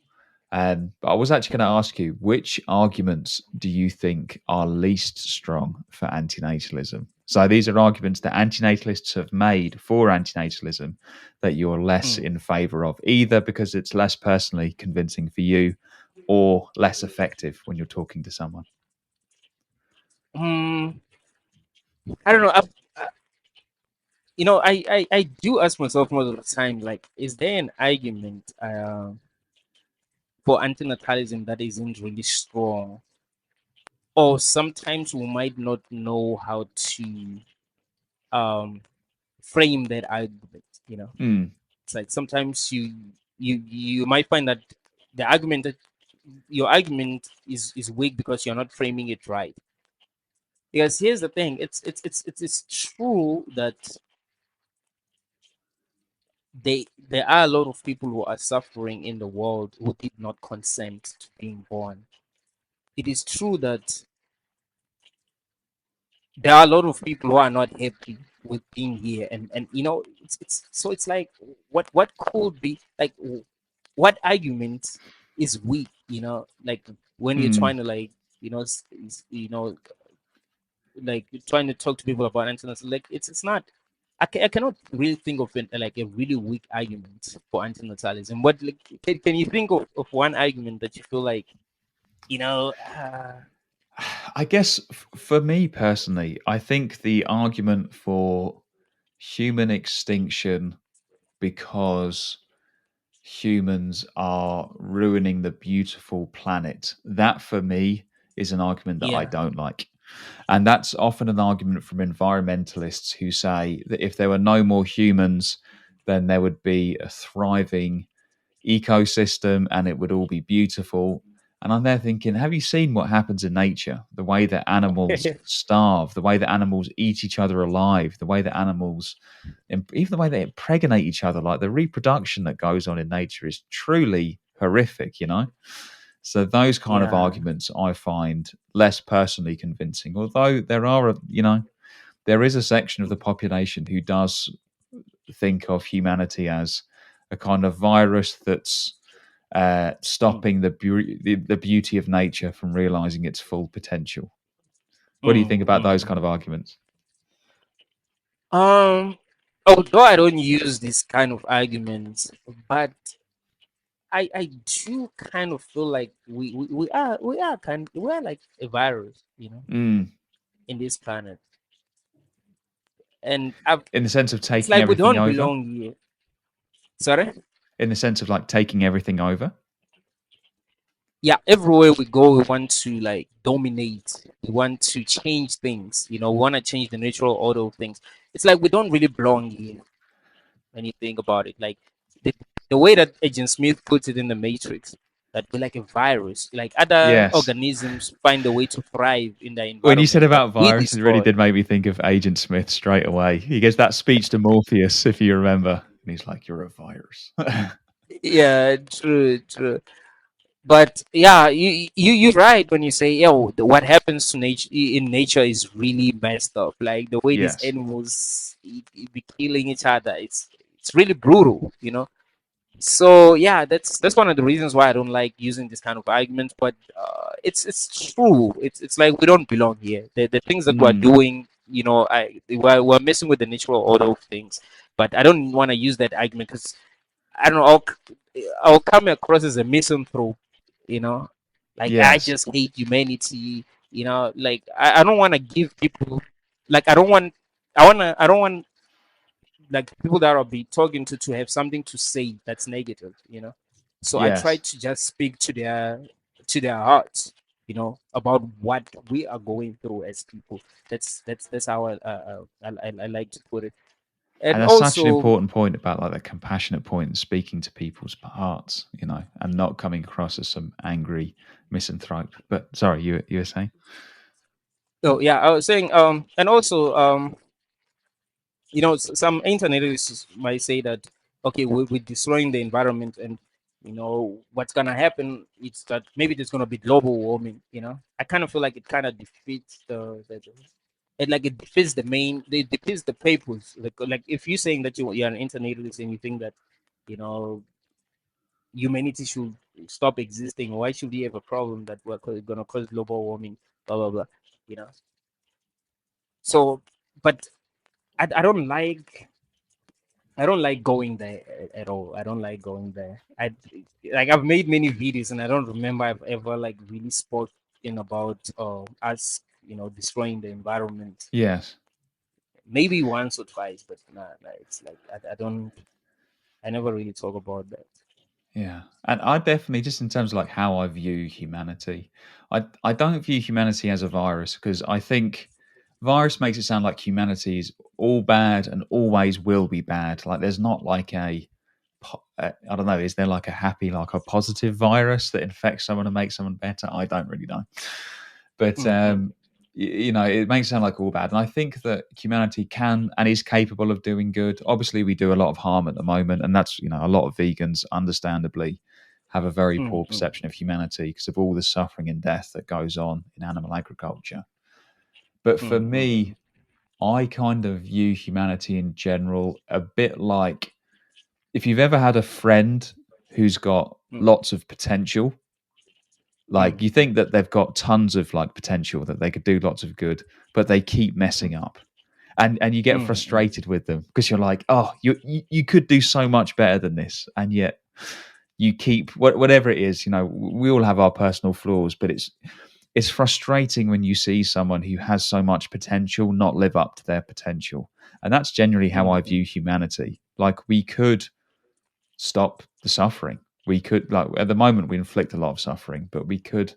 But I was actually going to ask you, which arguments do you think are least strong for antinatalism? So these are arguments that antinatalists have made for antinatalism that you're less Mm. in favour of, either because it's less personally convincing for you or less effective when you're talking to someone. Mm, I don't know. I do ask myself most of the time, like, is there an argument for antinatalism that isn't really strong? Or sometimes we might not know how to um, frame that argument. Mm, It's like sometimes you might find that the argument that your argument is weak because you're not framing it right. Because here's the thing: it's true that there are a lot of people who are suffering in the world who did not consent to being born. It is true that there are a lot of people who are not happy with being here, and it's like, what could be like, what argument is weak, like, when you're mm. trying to, like, like, you're trying to talk to people about antinatalism. Like, it's not, I cannot really think of like a really weak argument for antinatalism. But, like, can you think of one argument that you feel like, you know uh, I guess for me personally, I think the argument for human extinction because humans are ruining the beautiful planet, that for me is an argument that I Yeah. don't like. And that's often an argument from environmentalists who say that if there were no more humans, then there would be a thriving ecosystem and it would all be beautiful. And I'm there thinking, have you seen what happens in nature? The way that animals starve, the way that animals eat each other alive, the way that animals, even the way they impregnate each other, like the reproduction that goes on in nature is truly horrific, you know? So those kind of Yeah. arguments I find less personally convincing, although there is a section of the population who does think of humanity as a kind of virus that's Mm, stopping the beauty of nature from realizing its full potential. What do you mm, think about those kind of mm. arguments? Um, Although I don't use this kind of arguments, but I do kind of feel like we are like a virus, Mm. in this planet, and I've, In the sense of it's taking like we everything don't over? belong here. Sorry. In the sense of like taking everything over? Yeah, everywhere we go, we want to like dominate. We want to change things. We want to change the natural order of things. It's like we don't really belong here when you think about it. Like the, the way that Agent Smith puts it in the Matrix, that we're like a virus. Like other Yes. organisms find a way to thrive in the When you said environment, but about we virus, it really destroy. did make me think of Agent Smith straight away. He gives that speech to Morpheus, if you remember. And he's like, "You're a virus." Yeah, true, true. But yeah, you're right when you say, yo, what happens to nature in nature is really messed up. Like the way these Yes. animals be killing each other, it's really brutal. So yeah, that's one of the reasons why I don't like using this kind of argument. But it's true. It's like we don't belong here. The things that we're Mm. doing, we're messing with the natural order of things. But I don't want to use that argument because I don't know. I'll come across as a misanthrope, you know, like I Yes. just hate humanity. Like I don't want to give people, like I don't want like people that I'll be talking to have something to say that's negative. So I try Yes. to just speak to their hearts, about what we are going through as people. That's how I like to put it. And And that's such an also, important point about like the compassionate point and speaking to people's hearts, and not coming across as some angry misanthrope. But sorry, you were saying? oh yeah, I was saying, and also, some internalists might say that, okay, we're destroying the environment, and what's gonna happen is that maybe there's gonna be global warming. I kind of feel like it kind of defeats it defeats it defeats the purpose. Like if you're saying that you're an internalist and you think that you know humanity should stop existing, why should we have a problem that we're gonna cause global warming, blah blah blah, you know? So, but I don't like going there at all. I don't like going there. I've made many videos and I don't remember I've ever like really spoken about us, destroying the environment. Yes. Maybe once or twice, but nah, it's like I don't. I never really talk about that. Yeah. And I definitely, just in terms of like how I view humanity, I don't view humanity as a virus because I think virus makes it sound like humanity is all bad and always will be bad. Like there's not like I don't know, is there like a happy, like a positive virus that infects someone and makes someone better? I don't really know. But Mm-hmm. it makes it sound like all bad, and I think that humanity can and is capable of doing good. Obviously, we do a lot of harm at the moment, and that's a lot of vegans, understandably, have a very poor Mm-hmm. perception of humanity because of all the suffering and death that goes on in animal agriculture. But for Mm-hmm. me, I kind of view humanity in general a bit like if you've ever had a friend who's got lots of potential, like you Mm-hmm. think that they've got tons of like potential that they could do lots of good, but they keep messing up. And you get Mm-hmm. frustrated with them because you're like, oh, you could do so much better than this, and yet you keep whatever it is. We all have our personal flaws, but it's frustrating when you see someone who has so much potential not live up to their potential. And that's generally how I Mm, view humanity. Like, we could stop the suffering. We could, like, at the moment we inflict a lot of suffering, but we could,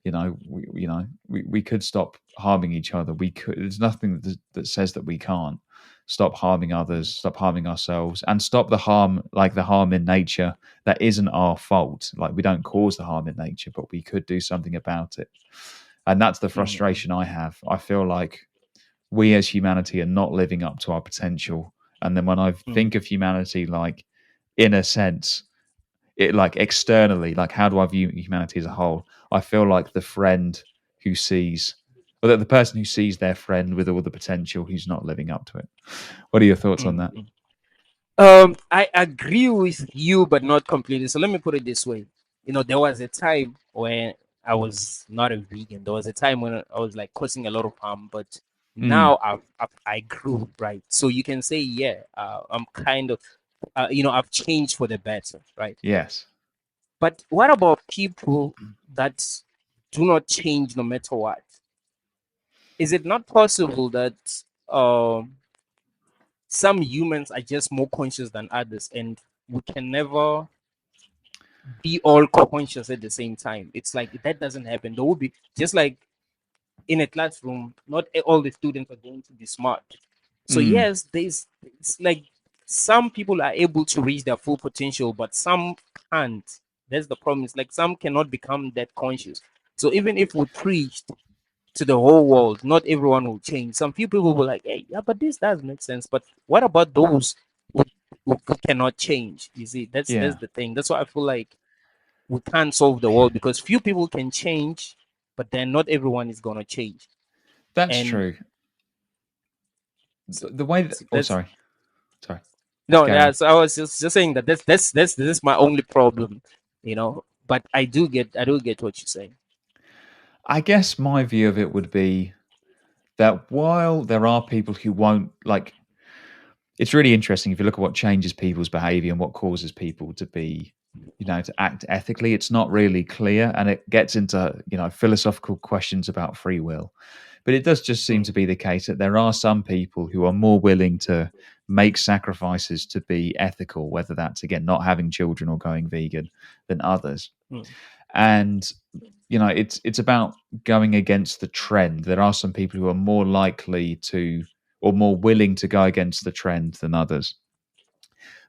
we could stop harming each other. We could. There's nothing that says that we can't stop harming others, stop harming ourselves, and stop the harm, like the harm in nature that isn't our fault. Like, we don't cause the harm in nature, but we could do something about it. And that's the mm, frustration I have. I feel like we as humanity are not living up to our potential. And then when I mm, think of humanity, like, in a sense, it, like, externally, like, how do I view humanity as a whole? I feel like the friend who sees, or the person who sees their friend with all the potential who's not living up to it. What are your thoughts on mm, that? mm. I agree with you, but not completely. So let me put it this way. There was a time when I was not a vegan. There was a time when I was like causing a lot of harm, but Mm, now I grew, right. So you can say, yeah, I'm kind of, I've changed for the better, right. yes. But what about people that do not change no matter what? Is it not possible that some humans are just more conscious than others, and we can never be all conscious at the same time? It's like that doesn't happen. There will be, just like in a classroom, not all the students are going to be smart. So Mm, yes, it's like some people are able to reach their full potential, but some can't. That's the problem. It's like some cannot become that conscious. So even if we preached to the whole world, not everyone will change. Some few people will like, hey, yeah, but this does make sense. But what about those who, who cannot change? You see, that's yeah, the thing. That's why I feel like we can't solve the world, because few people can change, but then not everyone is gonna change. that's And true. so The way that, oh, that's sorry, no, carry yeah. on. So I was just saying that this is my only problem, But I do get what you're saying. I guess my view of it would be that while there are people who won't, like, it's really interesting if you look at what changes people's behavior and what causes people to be, to act ethically. It's not really clear, and it gets into, philosophical questions about free will. But it does just seem Mm, to be the case that there are some people who are more willing to make sacrifices to be ethical, whether that's, again, not having children or going vegan, than others. mm, And it's about going against the trend. There are some people who are more likely to, or more willing to, go against the trend than others.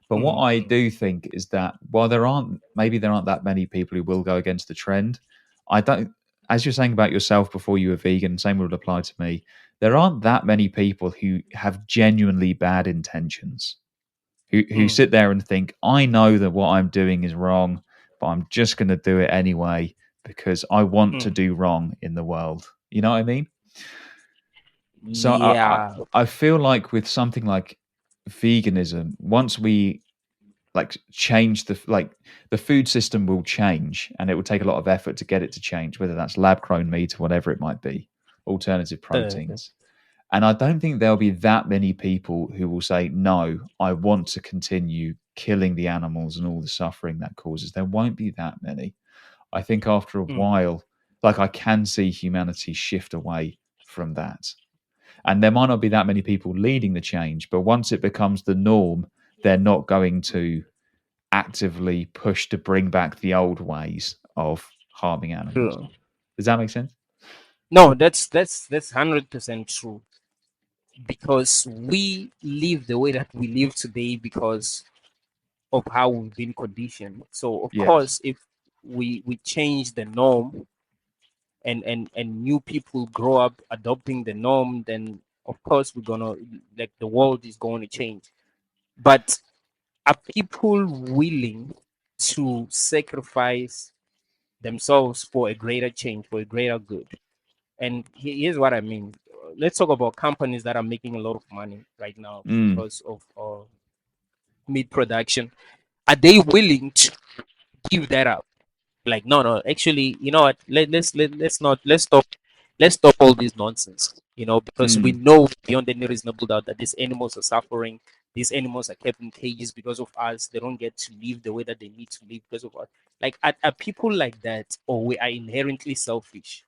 But what mm, I mm, do think is that while there aren't that many people who will go against the trend, I don't, as you're saying about yourself before you were vegan, same would apply to me. There aren't that many people who have genuinely bad intentions, who mm, sit there and think, I know that what I'm doing is wrong, but I'm just going to do it anyway because I want to mm. do wrong in the world. You know what I mean? So Yeah. I feel like with something like veganism, once we, like, change the food system will change, and it will take a lot of effort to get it to change, whether that's lab grown meat or whatever it might be, alternative Uh, proteins. And I don't think there'll be that many people who will say, no, I want to continue killing the animals and all the suffering that causes. There won't be that many. I think after a mm, while, like, I can see humanity shift away from that. And there might not be that many people leading the change, but once it becomes the norm, they're not going to actively push to bring back the old ways of harming animals. true. Does that make sense? No, that's 100% true, because we live the way that we live today because of how we've been conditioned. So of Yes. course, if we change the norm, and new people grow up adopting the norm, then of course we're gonna, like, the world is going to change. But are people willing to sacrifice themselves for a greater change, for a greater good? And here's what I mean. Let's talk about companies that are making a lot of money right now Mm. because of meat production. Are they willing to give that up? Like, no, no, actually, you know what? Let's not, let's stop all this nonsense. Because we Mm. know beyond any reasonable doubt that these animals are suffering. These animals are kept in cages because of us. They don't get to live the way that they need to live because of us. Like, are people like that, or we are inherently selfish?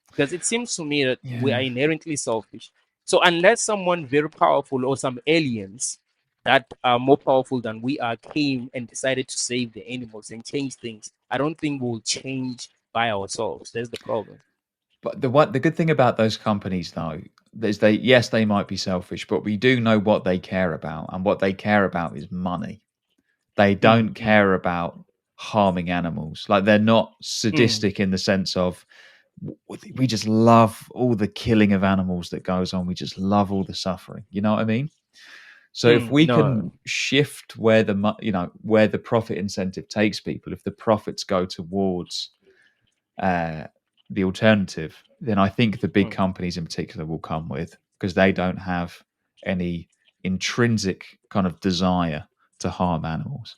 because it seems to me that we are Yeah. inherently selfish. So unless someone very powerful or some aliens that are more powerful than we are came and decided to save the animals and change things, I don't think we'll change by ourselves. That's the problem. But the good thing about those companies though is they might be selfish, but we do know what they care about, and what they care about is money. They Mm, don't mm, care about harming animals. Like they're not mm, sadistic in the sense of we just love all the killing of animals that goes on. We just love all the suffering. You know what I mean? So if we no. can shift where where the profit incentive takes people, if the profits go towards uh, the alternative, then I think the big Mm. companies in particular will come with, because they don't have any intrinsic kind of desire to harm animals.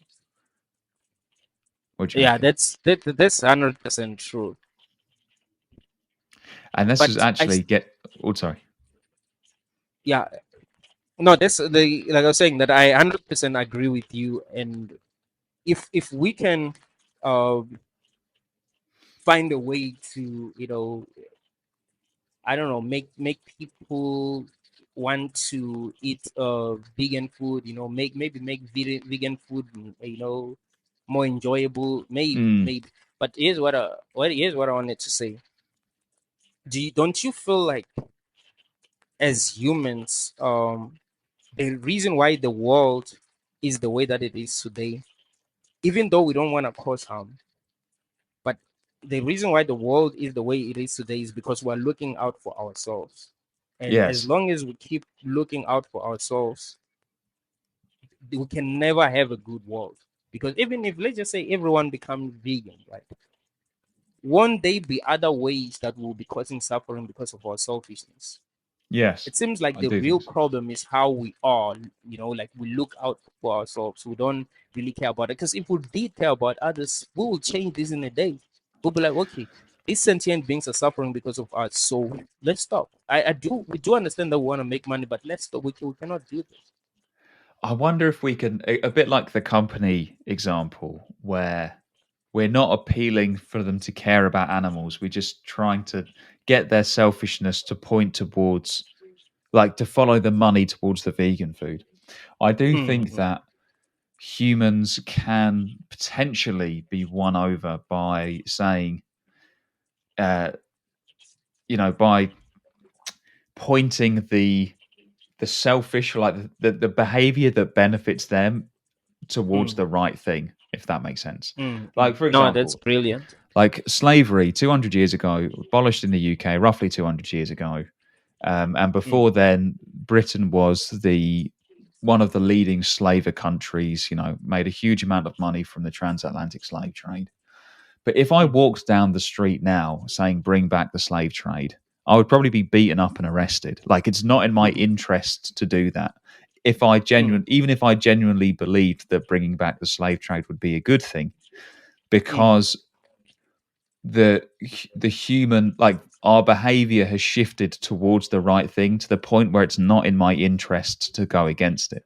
What do you Yeah, reckon? that's 100% true. And this is But actually get. Oh, sorry. yeah, no, that's the like I was saying that I 100% agree with you. And if we can uh, find a way to I don't know, make people want to eat vegan food, maybe make vegan food, more enjoyable, Mm, maybe. But here's what I wanted to say. Don't you feel like as humans, the reason why the world is the way that it is today, even though we don't want to cause harm, but the reason why the world is the way it is today is because we're looking out for ourselves. And as yes. long as we keep looking out for ourselves, we can never have a good world. Because even if, let's just say, everyone becomes vegan, right? Won't there be other ways that will be causing suffering because of our selfishness? Yes. It seems like I the do real think so. problem is how we are, like we look out for ourselves. We don't really care about it. Because if we did care about others, we will change this in a day. We'll be like, okay, these sentient beings are suffering because of us. So let's stop. We do understand that we want to make money, but let's stop. We cannot do this. I wonder if we can, a bit like the company example, where we're not appealing for them to care about animals. We're just trying to get their selfishness to point towards, like, to follow the money towards the vegan food. I do think Mm-hmm. that humans can potentially be won over by saying, uh, by pointing the selfish, like the behavior that benefits them towards the right thing, if that makes sense. Mm-hmm. Like, for No, that's example, brilliant. like slavery 200 years ago, abolished in the UK roughly 200 years ago. And Mm, before then, Britain was the one of the leading slaver countries, made a huge amount of money from the transatlantic slave trade. But if I mm, walked down the street now saying bring back the slave trade, I would probably be beaten up and arrested. Like, it's not in my mm, interest to do that. mm, Even if I genuinely believed that bringing back the slave trade would be a good thing, mm, because the the human, like, our behavior has shifted towards the right thing to the point where it's not in my interest to go against it.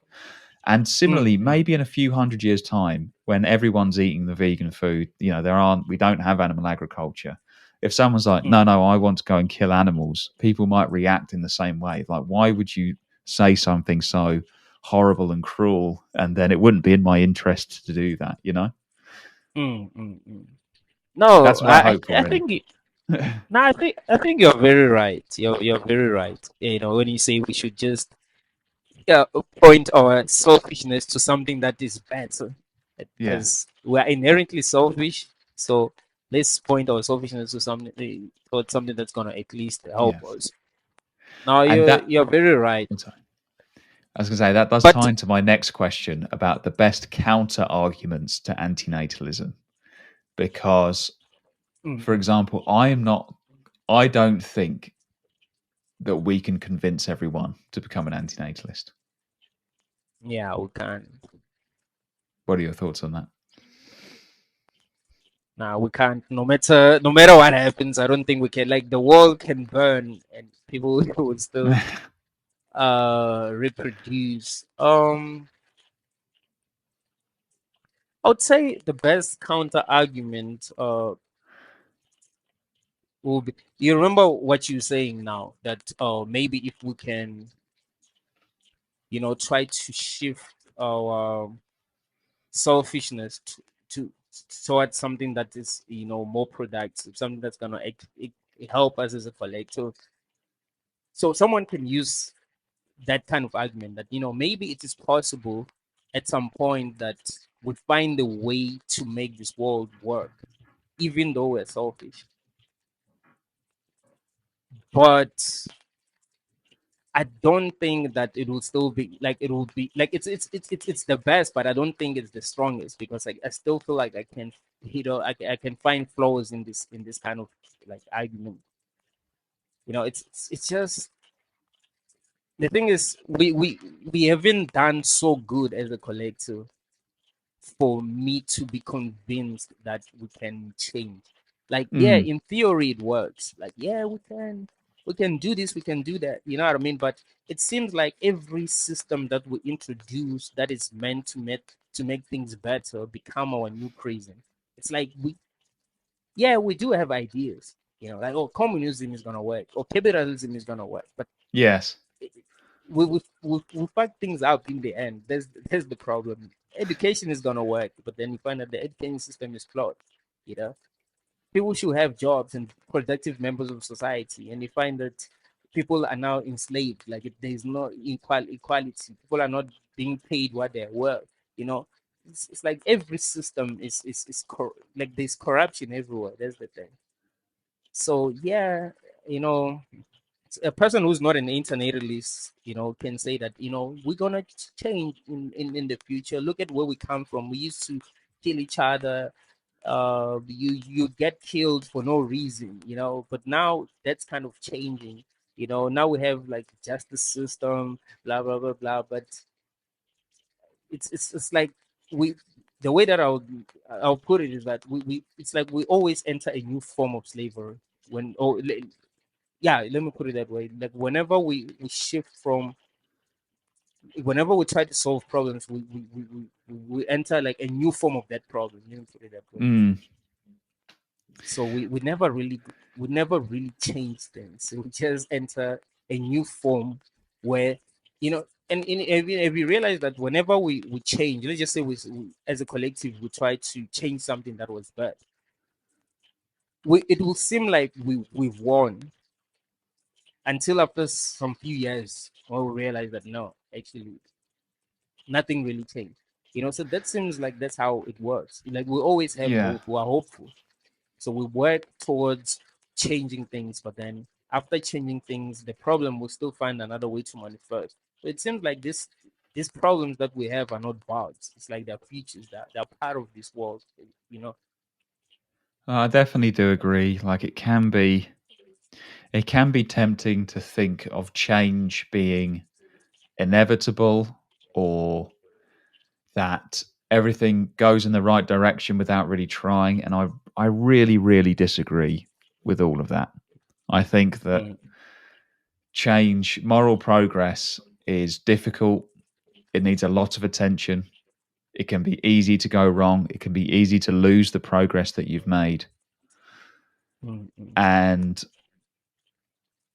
And similarly, mm, mm, maybe in a few hundred years' time, when everyone's eating the vegan food, we don't have animal agriculture. If someone's like, mm, no, no, I want to go and kill animals, people might react in the same way. Like, why would you say something so horrible and cruel? And then it wouldn't be in my interest to do that, mm. No, That's my hope I for it. think no, I think you're very right. You're very right. When you say we should just point our selfishness to something that is bad, so Yeah, because we are inherently selfish. So let's point our selfishness to something towards something that's gonna at least yeah. help us. Now And you're very right. I'm sorry. I was going to say that does But tie into my next question about the best counter arguments to antinatalism. Because, mm, for example, I don't think that we can convince everyone to become an antinatalist. yeah, we can. What are your thoughts on that? Nah, we can't. No matter what happens, I don't think we can. Like the world can burn, and people will still reproduce. I would say the best counter argument will be. You remember what you're saying now that maybe if we can, try to shift our selfishness to towards something that is more productive, something that's gonna help us as a collective. So someone can use that kind of argument that maybe it is possible at some point that we find a way to make this world work, even though we're selfish. But I don't think that it will still be like it will be like it's the best, but I don't think it's the strongest because I still feel like I can I can find flaws in this kind of like argument. It's just the thing is we haven't done so good as a collective for me to be convinced that we can change. Like, yeah, Mm, in theory it works. Like, yeah, we can do this, we can do that. You know what I mean? But it seems like every system that we introduce that is meant to make things better become our new crazy. It's like we do have ideas. Like, oh, communism is gonna work, or capitalism is gonna work, but yes. we fuck things up in the end. There's the problem. Education is gonna work, but then you find that the education system is flawed. You know, people should have jobs and productive members of society, and you find that people are now enslaved. Like there's no equality. People are not being paid what they're worth. You know, it's like every system like there's corruption everywhere. That's the thing. So yeah, you know, a person who's not an internatalist, can say that, we're gonna change in the future. Look at where we come from. We used to kill each other. You get killed for no reason, but now that's kind of changing. Now we have like justice system, blah blah blah blah. But it's like we the way that I'll put it is that we it's like we always enter a new form of slavery when yeah, let me put it that way. Like whenever we shift from whenever we try to solve problems, we enter like a new form of that problem. Let me put it that way. Mm, So we never really change things. So we just enter a new form where and if we realize that whenever we change, let's just say we as a collective we try to change something that was bad, it will seem like we've won until after some few years when we realize that no, actually nothing really changed. So that seems like that's how it works. Like we always have yeah. hope. We are hopeful. So we work towards changing things, but then after changing things, the problem will still find another way to manifest. So it seems like these problems that we have are not bugs. It's like they're features that they're part of this world. You know. I definitely do agree. Like it can be tempting to think of change being inevitable or that everything goes in the right direction without really trying. And I really, really disagree with all of that. I think that Mm, change, moral progress is difficult. It needs a lot of attention. It can be easy to go wrong. It can be easy to lose the progress that you've made. mm, mm, And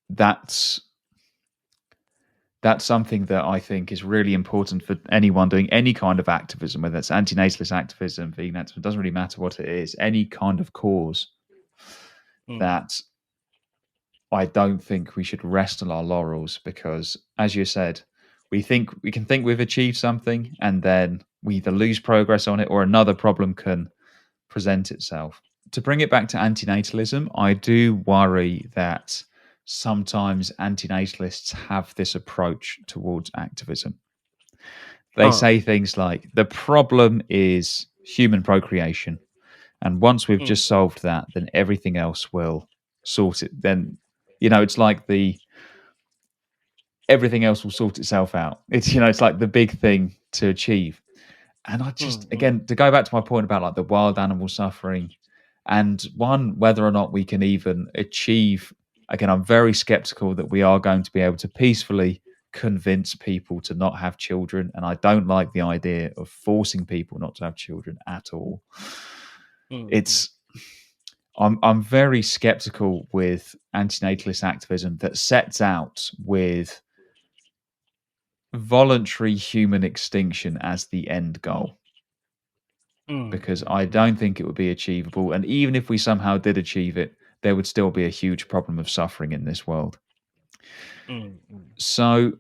that's something that I think is really important for anyone doing any kind of activism, whether it's antinatalist activism, vegan activism, it doesn't really matter what it is, any kind of cause, mm, that I don't think we should rest on our laurels because, as you said, we can think we've achieved something and then we either lose progress on it or another problem can present itself. To bring it back to antinatalism, I do worry that sometimes antinatalists have this approach towards activism. They huh, say things like the problem is human procreation. And once we've mm, just solved that, then everything else will sort it. Then, it's like everything else will sort itself out. It's like the big thing to achieve. And I just, mm, mm, again, to go back to my point about like the wild animal suffering and whether or not we can even achieve, again, I'm very skeptical that we are going to be able to peacefully convince people to not have children. And I don't like the idea of forcing people not to have children at all. mm, mm, It's, I'm very skeptical with antinatalist activism that sets out with voluntary human extinction as the end goal, because I don't think it would be achievable. And even if we somehow did achieve it, there would still be a huge problem of suffering in this world. So,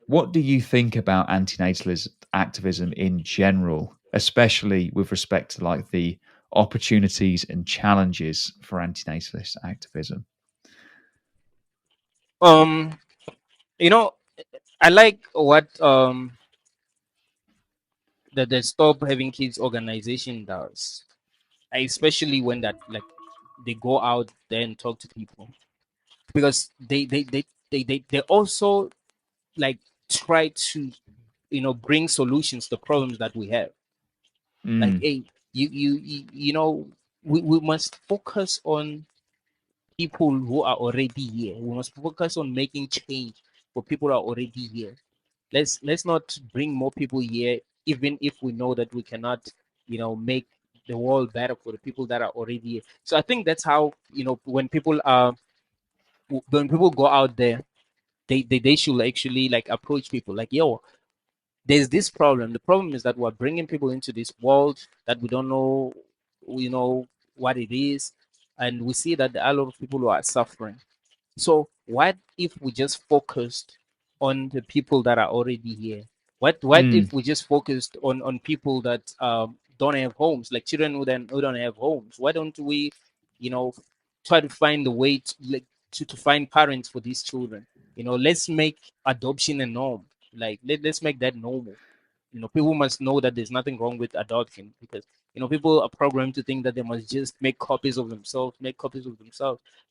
what do you think about antinatalist activism in general, especially with respect to like the opportunities and challenges for antinatalist activism? Um, you know, I like what the Stop Having Kids organization does, especially when that like they go out there and talk to people, because they also like try to bring solutions to problems that we have. Like, Mm, hey, we must focus on people who are already here. We must focus on making change for people who are already here. Let's not bring more people here, even if we know that we cannot, make the world better for the people that are already here. So I think that's how, when people go out there, they should actually like approach people like, yo, there's this problem. The problem is that we're bringing people into this world that we don't know, what it is, and we see that there are a lot of people who are suffering. So what if we just focused on the people that are already here? What mm, if we just focused on people that don't have homes, like children who don't have homes? Why don't we, you know, try to find a way to like to find parents for these children? Let's make adoption a norm. Like let's make that normal. People must know that there's nothing wrong with adoption, because people are programmed to think that they must just make copies of themselves.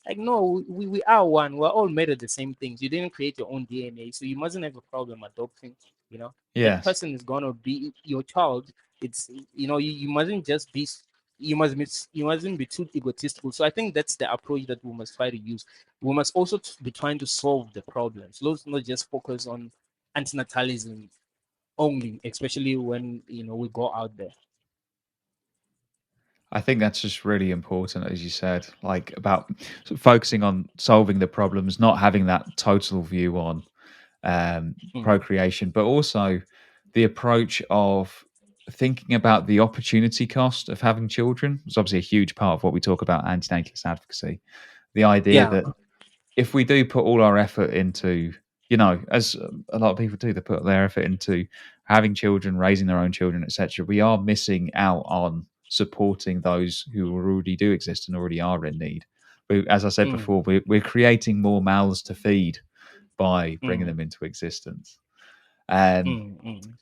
Like, no, we are one. We're all made of the same things. You didn't create your own DNA, so you mustn't have a problem adopting. That yes. person is gonna be your child. It's you mustn't just be you mustn't be too egotistical. So I think that's the approach that we must try to use. We must also be trying to solve the problems. Let's not just focus on antinatalism only, especially when we go out there. I think that's just really important, as you said, like about sort of focusing on solving the problems, not having that total view on Mm, procreation, but also the approach of thinking about the opportunity cost of having children. It's obviously a huge part of what we talk about antinatalist advocacy. The idea yeah. that if we do put all our effort into, as a lot of people do, they put their effort into having children, raising their own children, etc., we are missing out on supporting those who already do exist and already are in need. As I said Mm, before, we're creating more mouths to feed by bringing mm, them into existence. Um, mm, mm,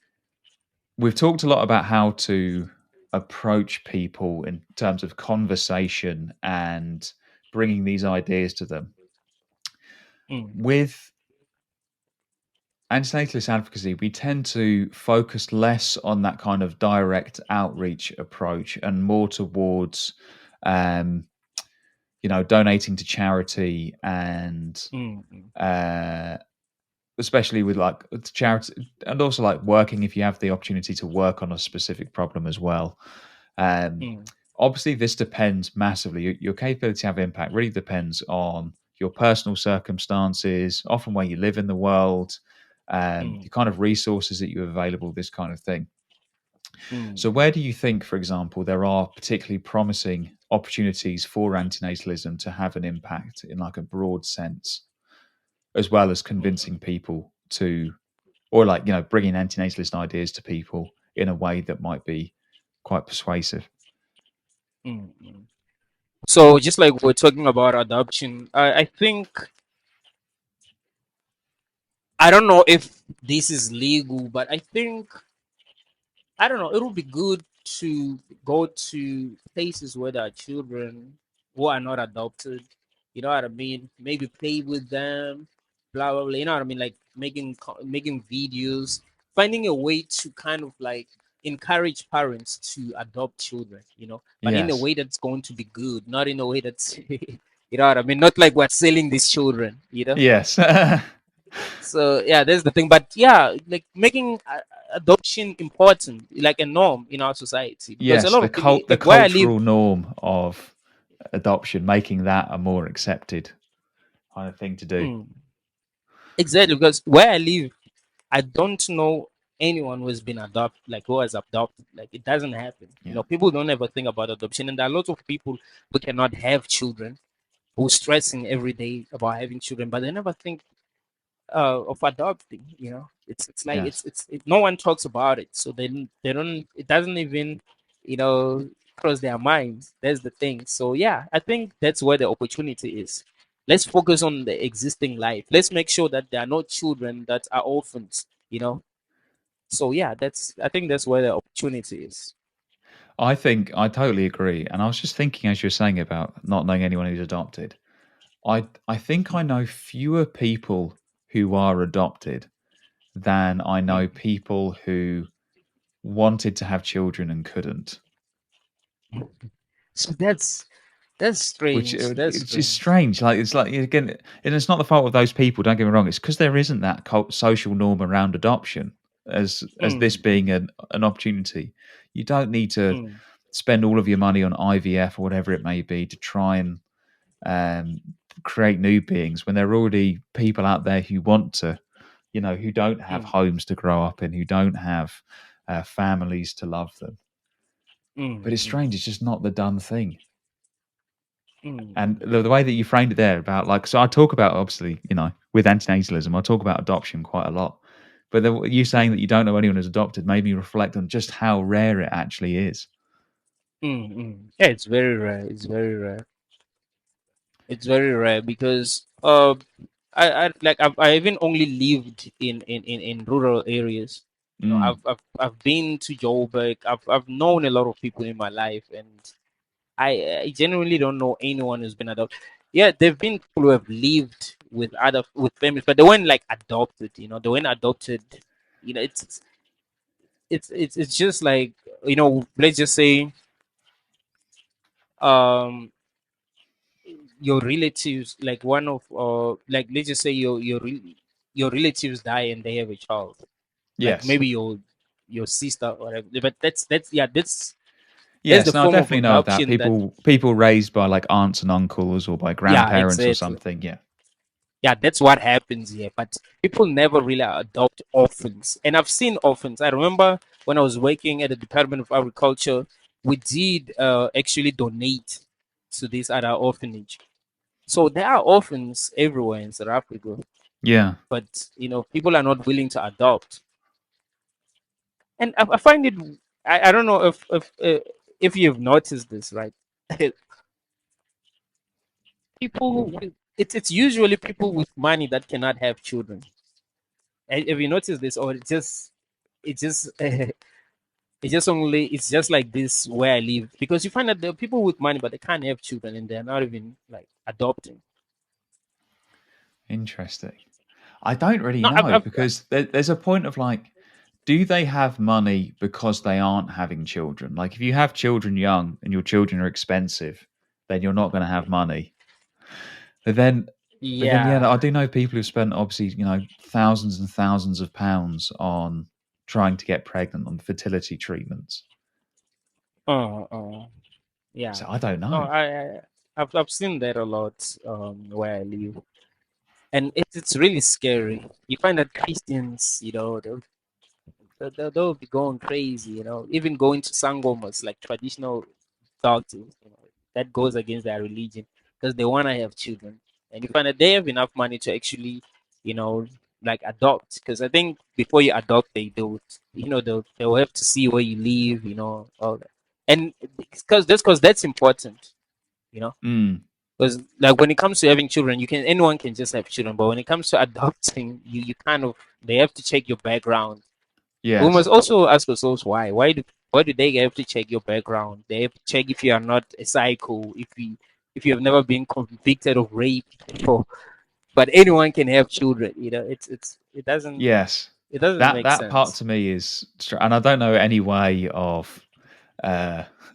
we've talked a lot about how to approach people in terms of conversation and bringing these ideas to them. mm, With antinatalist advocacy, we tend to focus less on that kind of direct outreach approach and more towards, um, donating to charity and mm, mm, uh, especially with like charity, and also like working if you have the opportunity to work on a specific problem as well. Um, mm, Obviously, this depends massively. Your capability to have impact really depends on your personal circumstances, often where you live in the world, mm, the kind of resources that you have available, this kind of thing. So, mm, where do you think, for example, there are particularly promising opportunities for antinatalism to have an impact in like a broad sense, as well as convincing people to, or like bringing antinatalist ideas to people in a way that might be quite persuasive? mm, mm. So just like we're talking about adoption, I think I don't know if this is legal, but I think I don't know. It would be good to go to places where there are children who are not adopted. You know what I mean? Maybe play with them, blah blah blah. You know what I mean? Like making videos, finding a way to kind of like encourage parents to adopt children. But in a Yes. way that's going to be good, not in a way that's you know what I mean? Not like we're selling these children. Yes. So yeah, there's the thing. But yeah, like making adoption important, like a norm in our society, because a Yes, lot the of people, the like where I live, cultural norm of adoption, making that a more accepted kind of thing to do. Mm. Exactly, because where I live, I don't know anyone who has been adopted, like who has adopted. Like it doesn't happen. Yeah, People don't ever think about adoption, and there are lots of people who cannot have children, who stressing every day about having children, but they never think of adopting. It's like yes. no one talks about it, so they don't. It doesn't even you know cross their minds. That's the thing. So yeah, I think that's where the opportunity is. Let's focus on the existing life. Let's make sure that there are no children that are orphans. So yeah, that's I think that's where the opportunity is. I think I totally agree. And I was just thinking as you were saying about not knowing anyone who's adopted. I think I know fewer people who are adopted than I know Mm. people who wanted to have children and couldn't. So that's Which strange. That's it's just strange. strange. Like it's like again, and it's not the fault of those people. Don't get me wrong. It's because there isn't that social norm around adoption as this Mm, being an opportunity. You don't need to mm, spend all of your money on IVF or whatever it may be to try and um, create new beings when there are already people out there who want to, who don't have mm, homes to grow up in, who don't have families to love them. But mm, it's mm, strange. It's just not the done thing. And mm. the way that you framed it there about like, so I talk about obviously, with antinatalism, I talk about adoption quite a lot. But you saying that you don't know anyone who's adopted made me reflect on just how rare it actually is. Yeah, it's very rare. It's very rare. It's very rare because I like I even only lived in rural areas. Mm, I've been to Joburg. I've known a lot of people in my life, and I genuinely don't know anyone who's been adopted. Yeah, there've been people who have lived with families, but they weren't like adopted. They weren't adopted. It's just like let's just say um your relatives, like one of like let's just say your relatives die and they have a child, like yes. maybe your sister or whatever. But that's yeah, that's the Yes, no, I form of definitely know of that. adoption that. People raised by like aunts and uncles or by Yeah, grandparents or exactly. something. Yeah. Yeah, that's what happens here. But people never really adopt orphans. And I've seen orphans. I remember when I was working at the Department of Agriculture, we did actually donate to this other orphanage. So there are orphans everywhere in South Africa, Yeah. but people are not willing to adopt. And I find it. I don't know if you've noticed this, right? It's usually people with money that cannot have children. Have you noticed this, or it just it's just like this where I live, because you find that there are people with money but they can't have children and they're not even like adopting. Interesting. I don't really No, know because there's a point of like, do they have money because they aren't having children? Like, if you have children young and your children are expensive, then you're not going to have money. But then, yeah, yeah. I do know people who've spent obviously, thousands and thousands of pounds on trying to get pregnant on fertility treatments. Uh, yeah. So I don't No, know. I've seen that a lot where I live, and it's really scary. You find that Christians, they'll be going crazy, even going to sangomas, like traditional doctors, that goes against their religion because they want to have children. And you find that they have enough money to actually, you know, like adopt. Because I think before you adopt, they'll have to see where you live, all that. And because that's important, you know. Mm, Because like when it comes to having children, anyone can just have children, but when it comes to adopting, you kind of they have to check your background. We must yes. also ask ourselves why. Why do they have to check your background? They have to check if you are not a psycho, if you have never been convicted of rape before. But anyone can have children. Yes. It doesn't That make that part sense. to me is, and I don't know any way uh,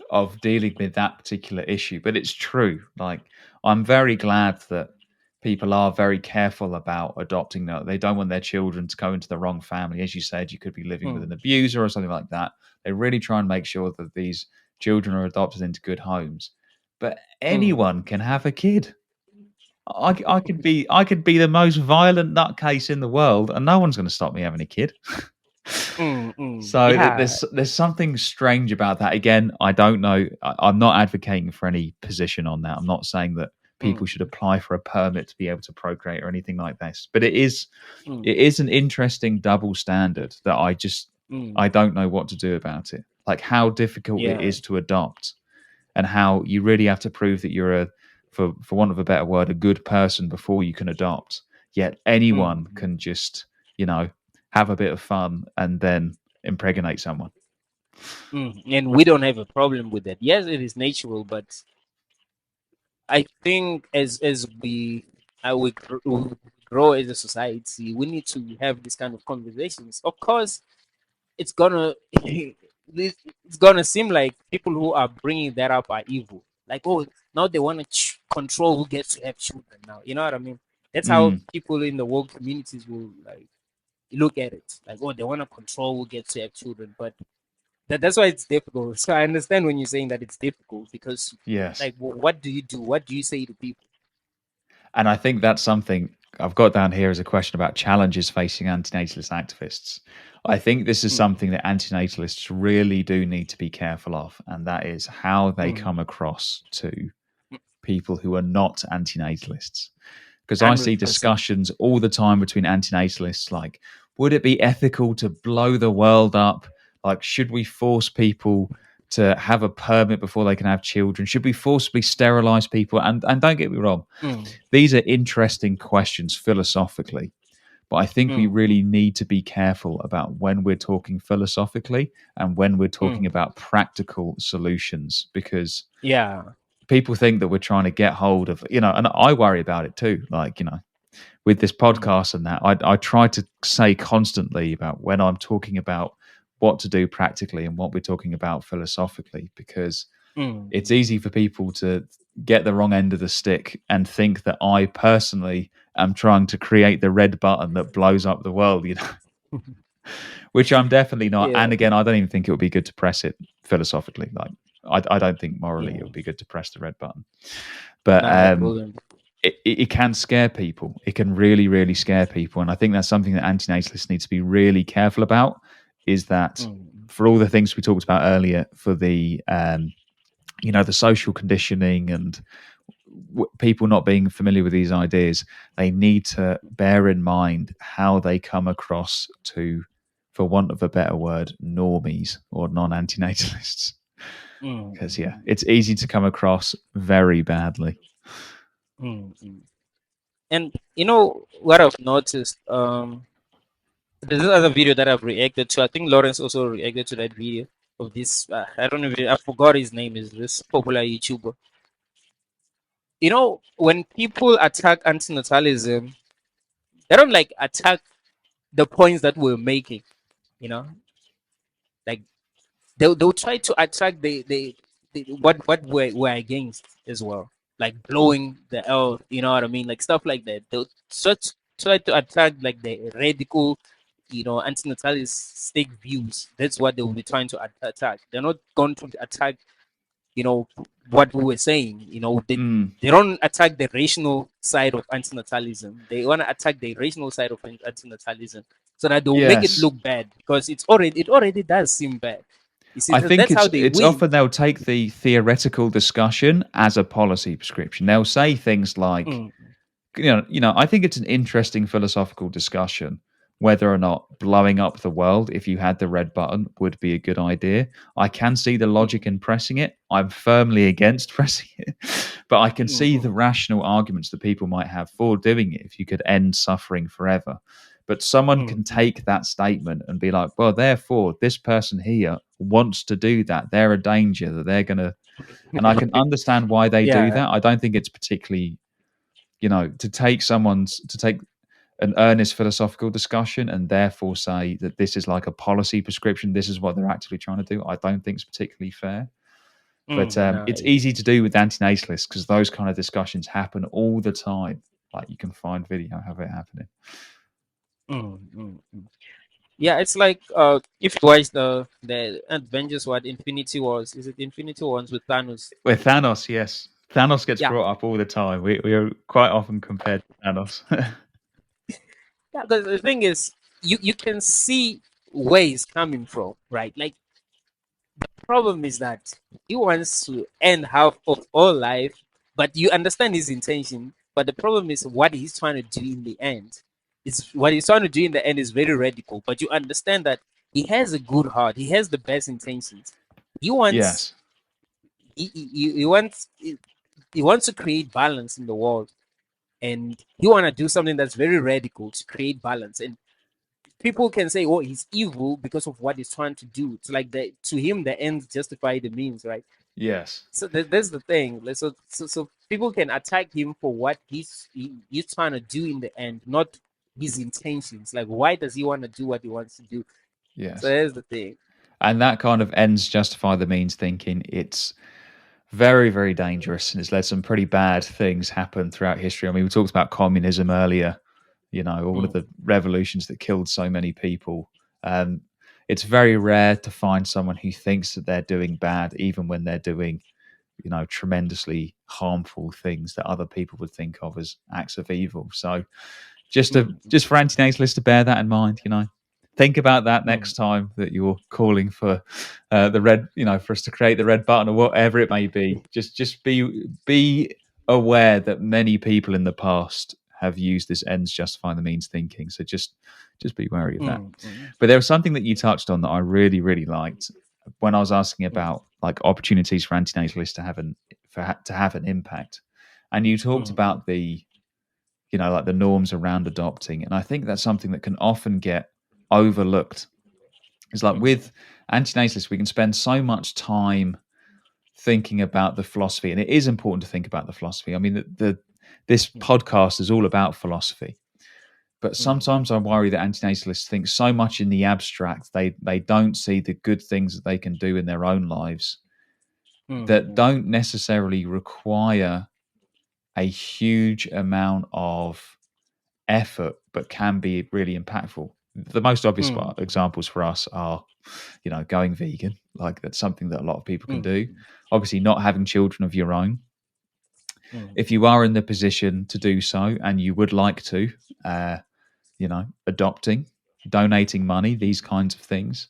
of dealing with that particular issue, but it's true. Like, I'm very glad that people are very careful about adopting. They don't want their children to go into the wrong family. As you said, you could be living with Hmm. an abuser or something like that. They really try and make sure that these children are adopted into good homes. but mm, anyone can have a kid. I could be the most violent nutcase in the world, and no one's going to stop me having a kid. So yeah. there's something strange about that. Again, I don't know. I'm not advocating for any position on that. I'm not saying that people should Mm, apply for a permit to be able to procreate or anything like this. But mm, it is an interesting double standard that I mm, don't know what to do about it. Like how difficult it yeah. is to adopt, and how you really have to prove that you're for want of a better word, a good person before you can adopt. Yet anyone Mm, can just, have a bit of fun and then impregnate someone. and we don't have a problem with that. Yes, it is natural, but I think as we grow as a society, we need to have this kind of conversations. Of course, it's gonna it's gonna seem like people who are bringing that up are evil. Like, oh, now they want to control who gets to have children. Now, you know what I mean? That's how Mm, people in the world communities will like look at it. Like, oh, they want to control who gets to have children, but that's why it's difficult. So I understand when you're saying that it's difficult because, yes. like, what do you do? What do you say to people? And I think that's something I've got down here as a question about challenges facing antinatalist activists. I think this is Mm, something that antinatalists really do need to be careful of, and that is how they mm, come across to people who are not antinatalists. Because I see 100%. discussions all the time between antinatalists like, would it be ethical to blow the world up? Like, should we force people to have a permit before they can have children? Should we forcibly sterilize people? And don't get me wrong, Mm, these are interesting questions philosophically. But I think we mm, really need to be careful about when we're talking philosophically and when we're talking mm. about practical solutions, because Yeah. people think that we're trying to get hold of, and I worry about it too. Like, with this Mm, podcast and that, I try to say constantly about when I'm talking about what to do practically and what we're talking about philosophically, because it's mm, easy for people to get the wrong end of the stick and think that I personally am trying to create the red button that blows up the world, mm. which I'm definitely not. Yeah. And again, I don't even think it would be good to press it philosophically. Like, I don't think morally it Yeah. would be good to press the red button. But Nah, it wouldn't. it can scare people. It can really, really scare people. And I think that's something that antinatalists need to be really careful about, is that Mm, for all the things we talked about earlier, for the social conditioning and people not being familiar with these ideas, they need to bear in mind how they come across to, for want of a better word, normies or non-antinatalists. Because, yeah, mm, it's easy to come across very badly. mm. And you know what I've noticed? There's this other video that I've reacted to. I think Lawrence also reacted to that video of this. I don't know if I forgot his name. Is this popular YouTuber? You know, when people attack antinatalism, they don't like attack the points that we're making. You know, like they'll try to attack the what we're against as well, like blowing the earth. You know what I mean? Like stuff like that. They'll try to attack like the radical, antinatalist stake views. That's what they will be trying to attack. They're not going to attack, you know, what we were saying. Mm, They don't attack the rational side of antinatalism. They want to attack the rational side of antinatalism so that they'll make it yes. look bad because it already does seem bad. You see, I think that's how it's they it's win. often they'll take the theoretical discussion as a policy prescription. They'll say things like, Mm, I think it's an interesting philosophical discussion whether or not blowing up the world, if you had the red button, would be a good idea. I can see the logic mm, in pressing it. I'm firmly against pressing it, but I can mm, see the mm, rational arguments that people might have for doing it if you could end suffering forever. But someone mm, can mm. take that statement and be like, well, therefore, this person here wants to do that. They're a danger that they're going to, and I can understand why they do Yeah. that. I don't think it's particularly, to take an earnest philosophical discussion and therefore say that this is like a policy prescription, this is what they're actively trying to do, I don't think it's particularly fair. But No, it's easy to do with antinatalists because those kind of discussions happen all the time. Like, you can find video of it happening. mm, mm, mm. Yeah, it's like if you watch the Avengers, what Infinity Wars, is it Infinity Wars with Thanos? With Thanos, yes. Thanos gets Yeah, brought up all the time. We are quite often compared to Thanos. yeah. Because the thing is, you can see where he's coming from, right? Like problem is that he wants to end half of all life, but you understand his intention. But the problem is what he's trying to do in the end. Is what he's trying to do in the end is very radical, but you understand that he has a good heart. He has the best intentions. He wants Yes. he wants he wants to create balance in the world, and he want to do something that's very radical to create balance. And people can say, "Oh, he's evil because of what he's trying to do." It's like the to him the ends justify the means, right? Yes. So that's the thing. Like, so people can attack him for what he's trying to do in the end, not his intentions. Like, why does he want to do what he wants to do? So Yes. that's the thing. And that kind of ends justify the means thinking. It's very, very dangerous, and it's led some pretty bad things happen throughout history. I mean, we talked about communism earlier. You know, all of Mm, the revolutions that killed so many people. Um, it's very rare to find someone who thinks that they're doing bad, even when they're doing, tremendously harmful things that other people would think of as acts of evil. So, mm, just for antinatalists to bear that in mind, think about that mm, next time that you're calling for the red, for us to create the red button or whatever it may be. Just be aware that many people in the past have used this ends justify the means thinking. So just be wary of that. mm, mm, But there was something that you touched on that I really really liked when I was asking mm, about like opportunities for antinatalists to have an impact, and you talked mm, mm, about the like the norms around adopting. And I think that's something that can often get overlooked. It's like mm, with antinatalists, we can spend so much time thinking about the philosophy, and it is important to think about the philosophy. I mean, this mm, podcast is all about philosophy, but mm, sometimes I worry that antinatalists think so much in the abstract they don't see the good things that they can do in their own lives mm, that mm, don't necessarily require a huge amount of effort, but can be really impactful. The most obvious mm, examples for us are, going vegan. Like that's something that a lot of people can mm, do. Obviously, not having children of your own. mm, If you are in the position to do so and you would like to, uh, adopting, donating money, these kinds of things.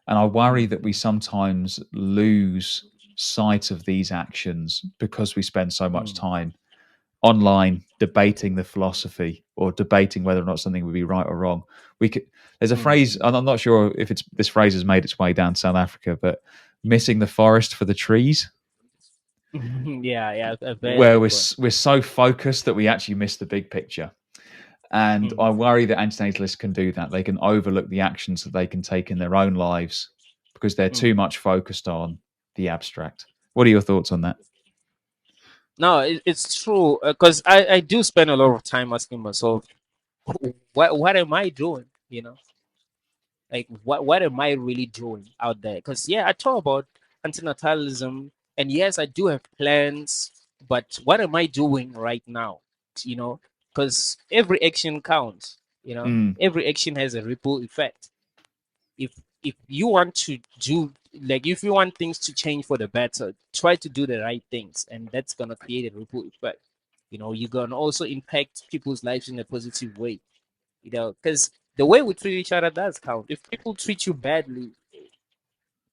And I worry mm, that we sometimes lose sight of these actions because we spend so much mm, time online debating the philosophy or debating whether or not something would be right or wrong. We could. There's a phrase, mm, and I'm not sure if it's this phrase has made its way down to South Africa, but missing the forest for the trees, mm. Yeah, yeah, I've heard where that one. we're so focused that we actually miss the big picture. And I Mm, worry that antinatalists can do that. They can overlook the actions that they can take in their own lives because they're too mm. much focused on the abstract. What are your thoughts on that? No, it's true because I do spend a lot of time asking myself, what am I doing? You know, like what am I really doing out there? Because yeah, I talk about antinatalism, and yes, I do have plans, but what am I doing right now? You know, because every action counts. You know, Mm, every action has a ripple effect. If if you want to do like if you want things to change for the better, try to do the right things, and that's gonna create a ripple effect. You know, you're gonna also impact people's lives in a positive way. You know, because the way we treat each other does count. If people treat you badly,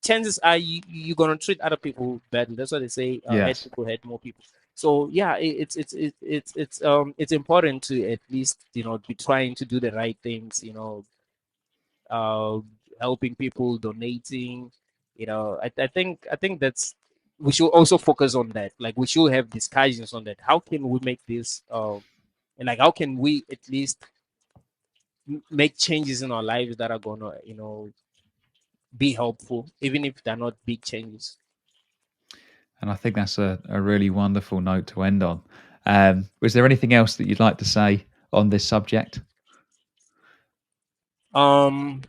chances are you're gonna treat other people badly. That's why they say hate yes. people hate more people. So yeah, it's important to at least be trying to do the right things. Uh, Helping people, donating. I think that's we should also focus on that. Like we should have discussions on that. How can we make this? And like how can we at least make changes in our lives that are gonna be helpful, even if they're not big changes. And I think that's a really wonderful note to end on. Was there anything else that you'd like to say on this subject? Um,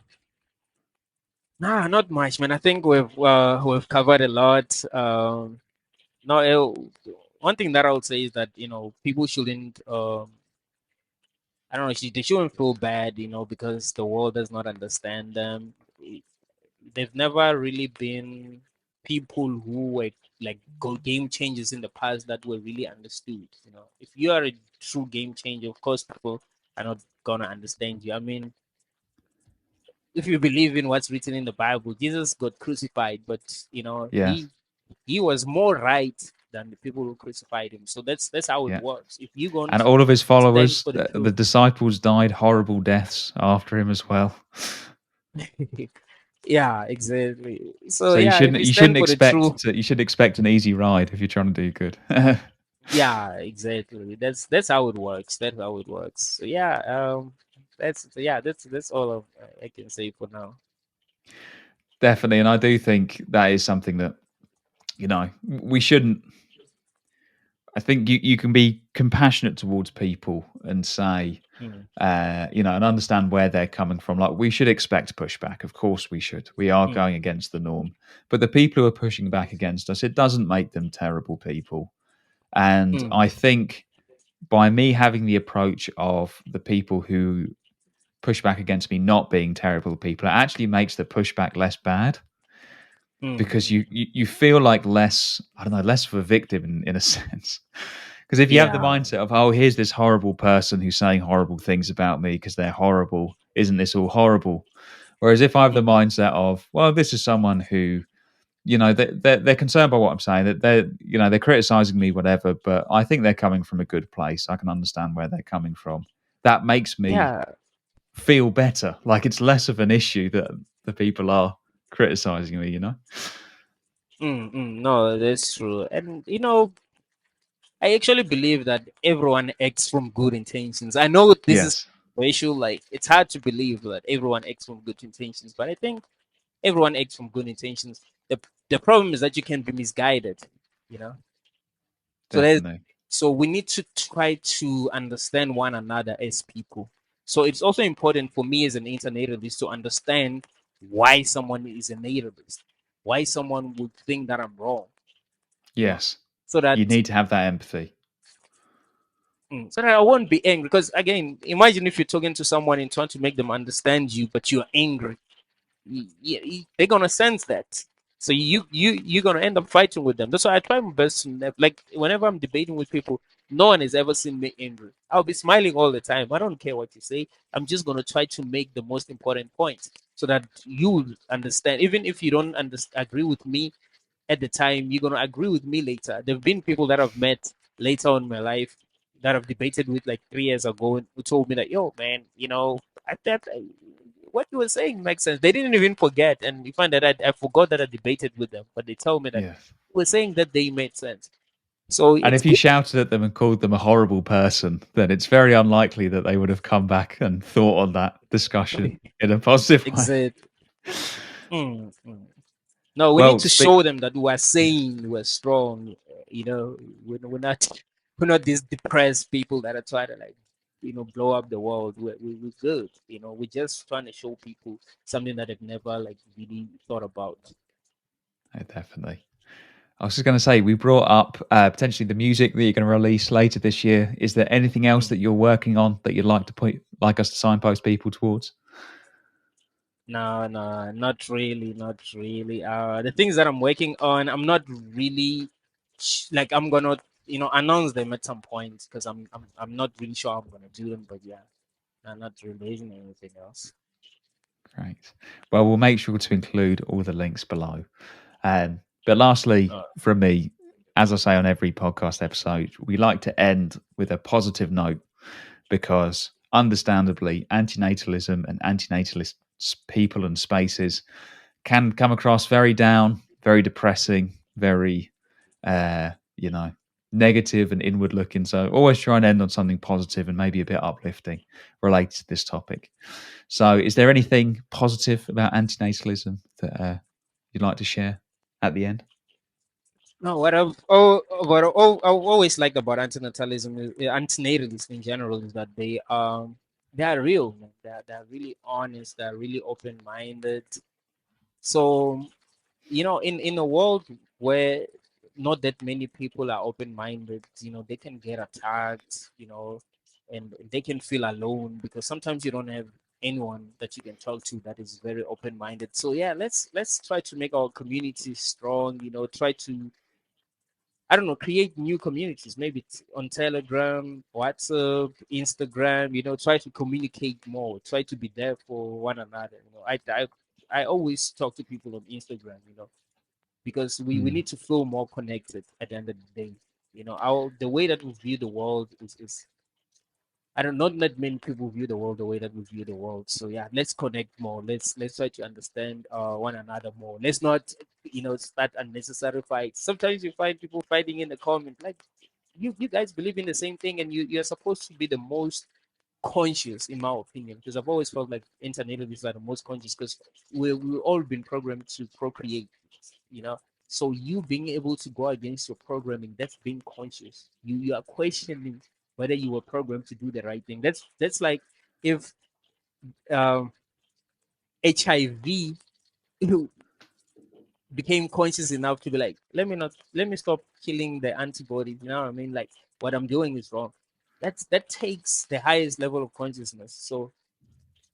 nah, not much, man. I think we've covered a lot. No, one thing that I would say is that people shouldn't I don't know. They shouldn't feel bad, because the world does not understand them. They've never really been people who were like game changers in the past that were really understood. If you are a true game changer, of course, people are not gonna understand you. I mean, if you believe in what's written in the Bible, Jesus got crucified, but Yes. he was more right than the people who crucified him. So that's how it Yeah. works. If you're going And to all of his stand followers, for the the truth. disciples, died horrible deaths after him as well. Yeah, exactly. So So you yeah, if shouldn't you you stand shouldn't for the truth. expect you should expect an easy ride if you're trying to do good. Yeah, exactly. That's how it works. That's how it works. So yeah, that's all of I can say for now. Definitely, and I do think that is something that we shouldn't. I think you can be compassionate towards people and say, Mm, and understand where they're coming from. Like we should expect pushback. Of course we should. We are mm, going against the norm. But the people who are pushing back against us, it doesn't make them terrible people. And mm, I think by me having the approach of the people who push back against me not being terrible people, it actually makes the pushback less bad because mm. you feel like less, I don't know, less of a victim in a sense. Because if you have the Yeah. mindset of, oh, here's this horrible person who's saying horrible things about me because they're horrible, isn't this all horrible? Whereas if I have the Mm, mindset of, well, this is someone who, they're concerned by what I'm saying, that they're criticizing me, whatever, but I think they're coming from a good place. I can understand where they're coming from. That makes me yeah. feel better. Like it's less of an issue that the people are criticizing me. No, that's true. And I actually believe that everyone acts from good intentions. I know this is Yes. racial, like it's hard to believe that everyone acts from good intentions, but I think everyone acts from good intentions. The problem is that you can be misguided, you know. So there's Definitely. so we need to try to understand one another as people. So it's also important for me as an internationalist to understand why someone is a nativist, why someone would think that I'm wrong, you know, Yes. so that You need to have that empathy. so that I won't be angry. Because again, imagine if you're talking to someone and trying to make them understand you, but you're angry. They're gonna sense that. So you're gonna end up fighting with them. That's why I try my best to like whenever I'm debating with people, no one has ever seen me angry. I'll be smiling all the time. I don't care what you say. I'm just gonna try to make the most important point so that you understand. Even if you don't agree with me at the time, you're gonna agree with me later. There've been people that I've met later on in my life that I've debated with like 3 years ago who told me that, yo, man, I thought what you were saying makes sense. They didn't even forget, and you find that I forgot that I debated with them, but they told me that Yes. you were saying that they made sense. So And it's if you good. shouted at them and called them a horrible person, then it's very unlikely that they would have come back and thought on that discussion in a positive way. Exactly. Mm, mm. No, we need Well, to speak. show them that we're Yes. sane, we're strong. You know, we're not we're not these depressed people that are trying to like blow up the world. We're good. We're just trying to show people something that they've never like really thought about. Definitely. I was just going to say, we brought up potentially the music that you're going to release later this year. Is there anything else Mm. that you're working on that you'd like us to signpost people towards? No, no, not really, not really. The things that I'm working on, I'm not really like I'm gonna, announce them at some point because I'm not really sure I'm gonna do them. But yeah, I'm not releasing anything else. Great. Well, we'll make sure to include all the links below. But lastly, Uh, from me, as I say on every podcast episode, we like to end with a positive note because, understandably, antinatalism and antinatalist people and spaces can come across very down, very depressing, very, uh, you know, negative and inward looking. So always try and end on something positive and maybe a bit uplifting related to this topic. So, is there anything positive about antinatalism that you'd like to share at the end? no, I've always liked about antinatalism, antinatalists in general, is that they are real, man. They're really honest. They're really open minded. So in a world where not that many people are open minded, they can get attacked. and they can feel alone because sometimes you don't have anyone that you can talk to that is very open-minded. So yeah, let's try to make our community strong, try to, I don't know, create new communities, maybe on Telegram, WhatsApp, Instagram, try to communicate more, try to be there for one another. I always talk to people on Instagram, because we need to feel more connected at the end of the day. The way that we view the world is I don't not that many people view the world the way that we view the world. So yeah, let's connect more. Let's try to understand one another more. Let's not start unnecessary fights. Sometimes you find people fighting in the comment like you guys believe in the same thing, and you're supposed to be the most conscious, in my opinion, because I've always felt like internationalists are the most conscious because we've all been programmed to procreate, you know. So you being able to go against your programming, that's being conscious. You are questioning whether you were programmed to do the right thing. That's like if um, HIV became conscious enough to be like, let me stop killing the antibodies. You know what I mean? Like what I'm doing is wrong. That takes the highest level of consciousness. So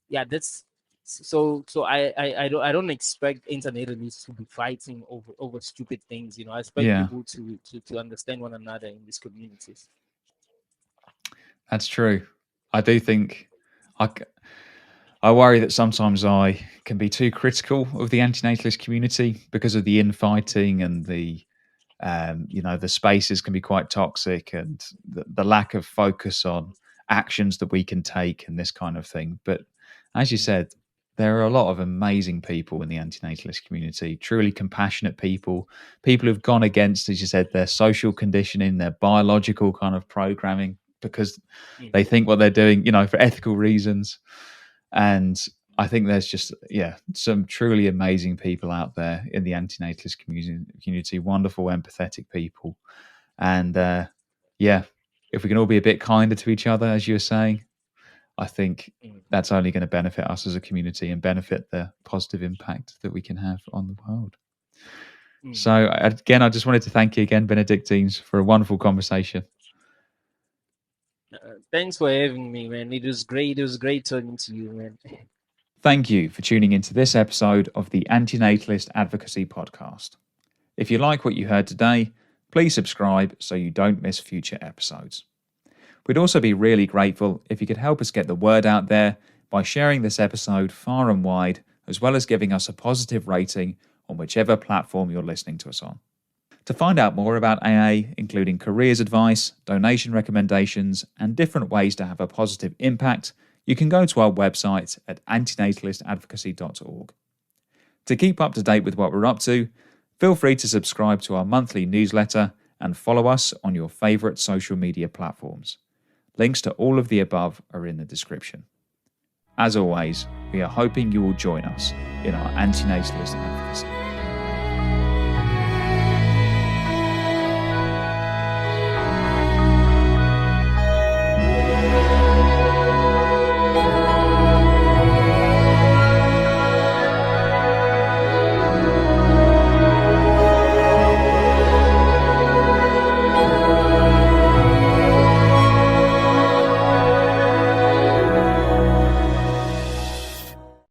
yeah, that's so I don't expect internationalists to be fighting over stupid things. I expect Yeah, people to understand one another in these communities. that's true. I do think I, c- I worry that sometimes I can be too critical of the antinatalist community because of the infighting and the spaces can be quite toxic and the lack of focus on actions that we can take and this kind of thing. But as you Mm, said, there are a lot of amazing people in the antinatalist community, truly compassionate people, people who've gone against, as you said, their social conditioning, their biological kind of programming because mm, they think what they're doing, for ethical reasons. And I think there's just some truly amazing people out there in the antinatalist community, wonderful, empathetic people, and if we can all be a bit kinder to each other, as you were saying, I think mm, that's only going to benefit us as a community and benefit the positive impact that we can have on the world. mm. So again, I just wanted to thank you again, Benedictines, for a wonderful conversation. Thanks for having me, man. It was great. It was great talking to you, man. Thank you for tuning into this episode of the Antinatalist Advocacy Podcast. If you like what you heard today, please subscribe so you don't miss future episodes. We'd also be really grateful if you could help us get the word out there by sharing this episode far and wide, as well as giving us a positive rating on whichever platform you're listening to us on. To find out more about AA, including careers advice, donation recommendations, and different ways to have a positive impact, you can go to our website at antinatalistadvocacy.org. To keep up to date with what we're up to, feel free to subscribe to our monthly newsletter and follow us on your favourite social media platforms. Links to all of the above are in the description. As always, we are hoping you will join us in our antinatalist advocacy.